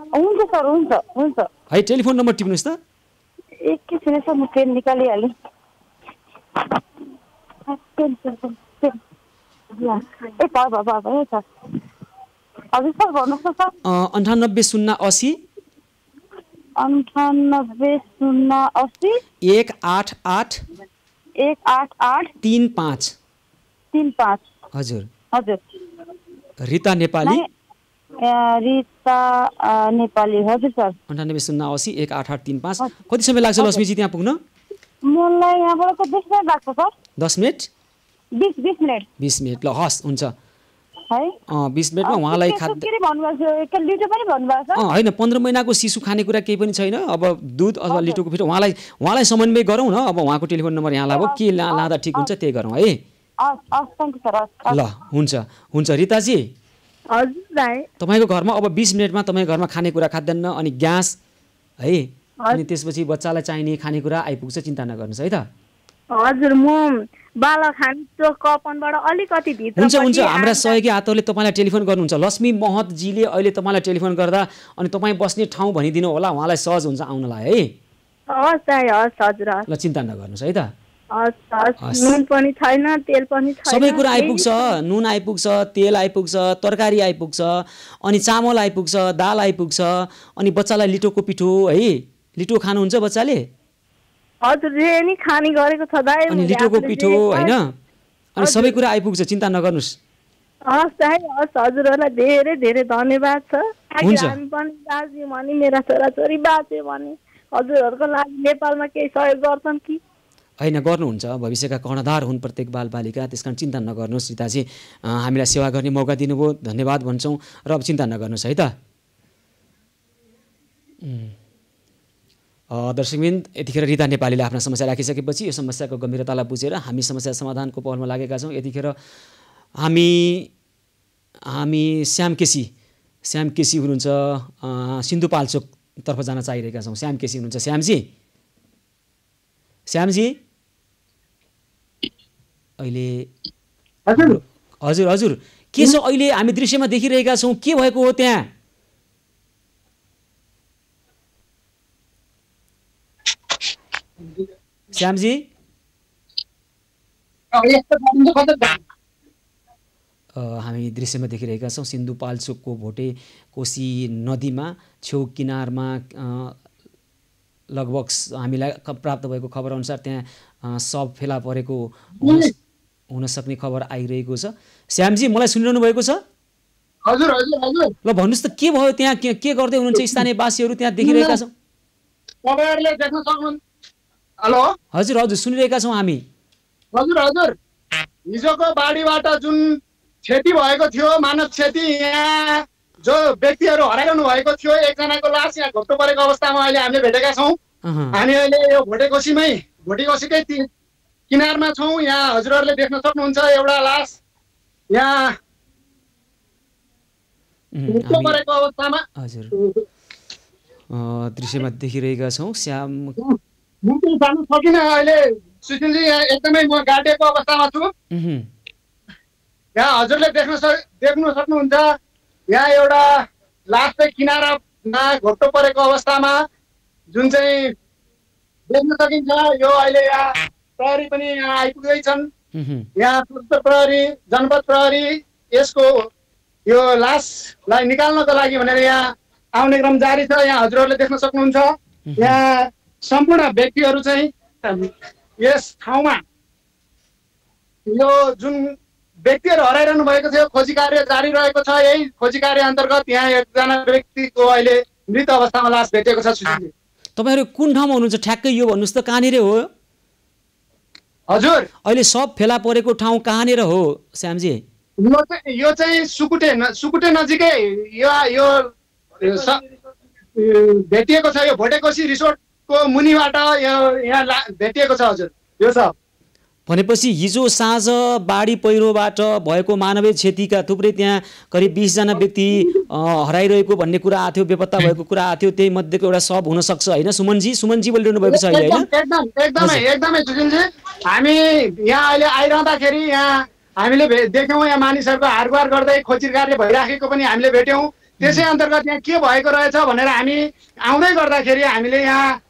H: हुन्छ सर, हुन्छ हुन्छ।
A: है टेलिफोन नम्बर टिप्नुहोस् त।
H: एकैछिन सर, म पेन निकालिहालेँ। हजुर सर भन्नुहोस् न सर।
A: 98 080 188 35। हजुर
H: हजुर।
A: रिता नेपाली।
H: रिता नेपाली हजुर सर।
A: 98 080 18835। कति समय लाग्छ लक्ष्मीजी त्यहाँ पुग्न?
H: मलाई यहाँबाट 10 मिनट लाग्छ सर।
A: 10 मिनट?
H: 20 मिनट।
A: 20 मिनट, ल हस् हुन्छ
H: है।
A: 20 मिनटमा उहाँलाई होइन 15 महिनाको शिशु खानेकुरा केही पनि छैन। अब दुध अथवा लिटोको पिठो उहाँलाई समन्वय गरौँ न। अब उहाँको टेलिफोन नम्बर यहाँ लाग्यो, के लाँदा ठिक हुन्छ त्यही गरौँ है। ल हुन्छ हुन्छ। रिताजी तपाईँको घरमा अब 20 मिनटमा तपाईँको घरमा खानेकुरा, खाद्यान्न अनि ग्यास है, अनि त्यसपछि बच्चालाई चाहिने खानेकुरा आइपुग्छ, चिन्ता नगर्नुहोस् है त।
G: हजुर, म बालखानी कपनबाट अलिकति भित्र
A: हुन्छ हुन्छ। हाम्रा सहयोगी हातहरूले तपाईँलाई टेलिफोन गर्नुहुन्छ। लक्ष्मी महतजीले अहिले तपाईँलाई टेलिफोन गर्दा अनि तपाईँ बस्ने ठाउँ भनिदिनु होला, उहाँलाई सहज हुन्छ आउनलाई है।
G: हस् हजुर।
A: ल चिन्ता नगर्नुहोस् है त।
G: नुन पनि छैन, तेल पनि छैन,
A: सबै कुरा आइपुग्छ। नुन आइपुग्छ, तेल आइपुग्छ, तरकारी आइपुग्छ, अनि चामल आइपुग्छ, दाल आइपुग्छ, अनि बच्चालाई लिटोको पिठो है, लिटो खानुहुन्छ बच्चाले?
G: हजुर, नि खाने गरेको छ दाइ।
A: अनि लिटोको पिठो हैन, अनि सबै कुरा आइपुग्छ, चिन्ता नगर्नुस्।
G: हस् हजुरहरूलाई धेरै धेरै धन्यवाद छ। हामी पनि बाँच्यौँ भने, मेरा छोराछोरी बाँच्यो भने हजुरहरूको लागि नेपालमा केही सहयोग गर्छन् कि
A: होइन? गर्नुहुन्छ। भविष्यका कर्णधार हुन् प्रत्येक बालबालिका, त्यस कारण चिन्ता नगर्नुहोस्। रिताजी, हामीलाई सेवा गर्ने मौका दिनुभयो, धन्यवाद भन्छौँ र अब चिन्ता नगर्नुहोस् है त। दर्शकबिन, यतिखेर रिता नेपालीले आफ्ना समस्या राखिसकेपछि यो समस्याको गम्भीरतालाई बुझेर हामी समस्या समाधानको पहलमा लागेका छौँ। यतिखेर हामी श्याम केसी हुनुहुन्छ, सिन्धुपाल्चोकतर्फ जान चाहिरहेका छौँ। श्याम केसी हुनुहुन्छ। श्यामजी अहिले हजुर हजुर के छ? अहिले हामी दृश्यमा देखिरहेका छौँ, के भएको हो त्यहाँ? श्यामजी हामी दृश्यमा देखिरहेका छौँ सिन्धुपाल्चोकको भोटे कोशी नदीमा छेउ किनारमा लगभग हामीलाई प्राप्त भएको खबर अनुसार त्यहाँ सब फेला परेको हुन सक्ने खबर आइरहेको छ। श्यामजी, मलाई सुनिरहनु भएको छ?
I: हजुर हजुर हजुर।
A: ल भन्नुहोस् त, के भयो त्यहाँ? के गर्दै हुनुहुन्छ स्थानीयवासीहरू त्यहाँ देखिरहेका छौँ?
I: तपाईहरुले देख्न सक्नुहुन्छ? हेलो
A: हजुर हजुर, सुनिरहेका छौँ हामी।
I: हजुर हजुर, हिजोको बाढीबाट जुन क्षति भएको थियो, मानव क्षति, यहाँ जो व्यक्तिहरू हराइरहनु भएको थियो, एकजनाको लास यहाँ घोप्टो परेको अवस्थामा अहिले हामीले भेटेका छौँ। हामी अहिले यो भोटेकोशीकै किनारमा छौँ। यहाँ हजुरहरूले देख्न सक्नुहुन्छ एउटा लास यहाँ घोप्टो परेको अवस्थामा
A: हजुर दृश्यमा देखिरहेका छौँ। श्याम
I: जानु सकिन, अहिले सुशीलजी यहाँ एकदमै म गाडिएको अवस्थामा छु। यहाँ हजुरले देख्नु सक्नुहुन्छ यहाँ एउटा लास चाहिँ किनारामा घोप्टो परेको अवस्थामा जुन चाहिँ देख्न सकिन्छ। यो अहिले यहाँ प्रहरी पनि यहाँ आइपुगेछन्। यहाँ पूर्व प्रहरी जनपद प्रहरी यसको यो लासलाई निकाल्नको लागि भनेर यहाँ आउने क्रम जारी छ। यहाँ हजुरहरूले देख्न सक्नुहुन्छ यहाँ सम्पूर्ण व्यक्तिहरू चाहिँ यस ठाउँमा यो जुन व्यक्तिहरू हराइरहनु भएको थियो खोजी कार्य जारी रहेको छ। यही खोजी कार्य अन्तर्गत यहाँ एकजना व्यक्तिको अहिले मृत अवस्थामा लास भेटिएको छ। सुशीलजी
A: तपाईहरु कुन ठाउँमा हुनुहुन्छ ठ्याक्कै यो भन्नुस् त कहाँनिर हो?
I: हजुर
A: अहिले सब फेला परेको ठाउँ कहाँनिर हो श्यामजी?
I: यो चाहिँ सुकुटे नजिकै यो भेटिएको छ। यो भोटेकोसी रिसोर्टको मुनिबाट यहाँ भेटिएको छ। हजुर यो सब
A: भनेपछि हिजो साँझ बाढी पहिरोबाट भएको मानवीय क्षतिका थुप्रै त्यहाँ करिब 20 जना व्यक्ति हराइरहेको भन्ने कुरा आथ्यो, बेपत्ता भएको कुरा आथ्यो। त्यही मध्येको एउटा सब हुन सक्छ हैन सुमनजी बोलिरहनु भएको छ अहिले हैन?
I: एकदमै सुशीलजी हामी यहाँ अहिले आइरहँदाखेरि यहाँ हामीले देख्यौँ यहाँ मानिसहरूको हारगुहार गर्दै खोजी कार्य भइराखेको पनि हामीले भेट्यौँ। त्यसै अन्तर्गत यहाँ के भएको रहेछ भनेर हामी आउँदै गर्दाखेरि हामीले यहाँ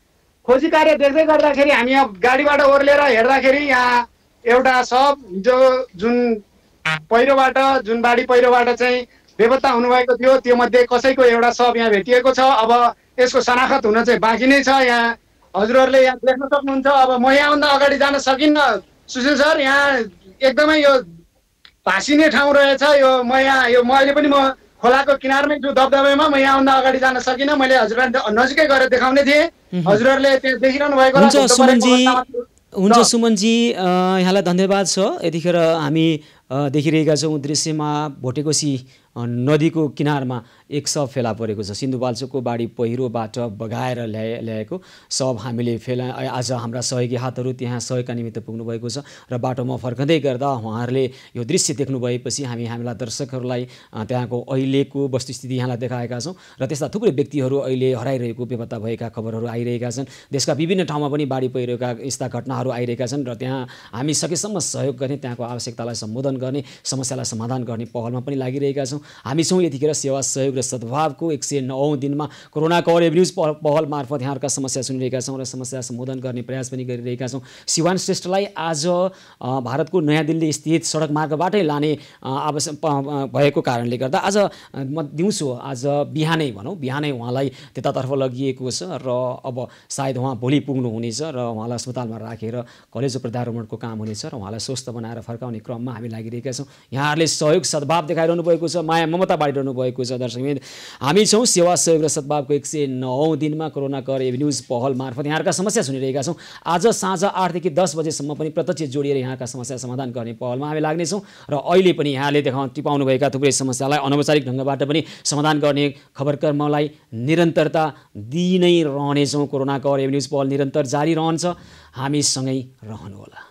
I: खोजी कार्य देख्दै गर्दाखेरि हामी यहाँ गाडीबाट ओर्लेर हेर्दाखेरि यहाँ एउटा सब जो जुन बाढी पहिरोबाट चाहिँ बेपत्ता हुनुभएको थियो त्यो मध्ये कसैको एउटा सब यहाँ भेटिएको छ। अब यसको शनाखत हुन चाहिँ बाँकी नै छ। यहाँ हजुरहरूले यहाँ देख्न सक्नुहुन्छ। अब म यहाँभन्दा अगाडि जान सकिन्न सुशील सर। यहाँ एकदमै यो भाँसिने ठाउँ रहेछ। यो अहिले पनि म खोलाको किनारमै छु दबदबैमा। म यहाँभन्दा अगाडि जान सकिनँ। मैले हजुरलाई नजिकै गएर देखाउने थिएँ। हजुरहरूले त्यहाँ देखिरहनु भएको
A: हुन्छ सुमनजी यहाँलाई धन्यवाद छ। यतिखेर हामी देखिरहेका छौँ दृश्यमा भोटेकोसी नदीको किनारमा एक सब फेला परेको छ। सिन्धुपाल्चोकको बाढी पहिरोबाट बगाएर ल्याएको सब हामीले आज हाम्रा सहयोगी हातहरू त्यहाँ सहयोगका निमित्त पुग्नु भएको छ र बाटोमा फर्कँदै गर्दा उहाँहरूले यो दृश्य देख्नु भएपछि हामीलाई दर्शकहरूलाई त्यहाँको अहिलेको वस्तुस्थिति यहाँलाई देखाएका छौँ र त्यस्ता थुप्रै व्यक्तिहरू अहिले हराइरहेको बेपत्ता भएका खबरहरू आइरहेका छन्। देशका विभिन्न ठाउँमा पनि बाढी पहिरोका यस्ता घटनाहरू आइरहेका छन् र त्यहाँ हामी सकेसम्म सहयोग गर्ने, त्यहाँको आवश्यकतालाई सम्बोधन गर्ने, समस्यालाई समाधान गर्ने पहलमा पनि लागिरहेका छौँ। हामी छौँ यतिखेर सेवा सहयोग र सद्भावको 109औं दिनमा कोरोना कभरेज न्युज पहल मार्फत यहाँहरूका समस्या सुनिरहेका छौँ र समस्या सम्बोधन गर्ने प्रयास पनि गरिरहेका छौँ। शिवान श्रेष्ठलाई आज भारतको नयाँ दिल्ली स्थित सडक मार्गबाटै लाने आवश्यक भएको कारणले गर्दा आज दिउँसो आज बिहानै उहाँलाई त्यतातर्फ लगिएको छ र अब सायद उहाँ भोलि पुग्नुहुनेछ र उहाँलाई अस्पतालमा राखेर कलेजो प्रत्यारोपणको काम हुनेछ र उहाँलाई स्वस्थ बनाएर फर्काउने क्रममा हामी लागिरहेका छौँ। यहाँहरूले सहयोग सद्भाव देखाइरहनु भएको छ, माया ममता बाँडिरहनु भएको छ। दर्शकवृन्द हामी छौँ सेवा सहयोग र सद्भावको 109औं दिनमा कोरोना कभरेज न्युज पहल मार्फत यहाँहरूका समस्या सुनिरहेका छौँ। आज साँझ 8 देखि 10 बजेसम्म पनि प्रत्यक्ष जोडिएर यहाँका समस्या समाधान गर्ने पहलमा हामी लाग्नेछौँ र अहिले पनि यहाँले टिपाउनुभएका थुप्रै समस्यालाई अनौपचारिक ढङ्गबाट पनि समाधान गर्ने खबरकर्मलाई निरन्तरता दिइ नै रहनेछौँ। कोरोना कभरेज न्युज पहल निरन्तर जारी रहन्छ। हामीसँगै रहनुहोला।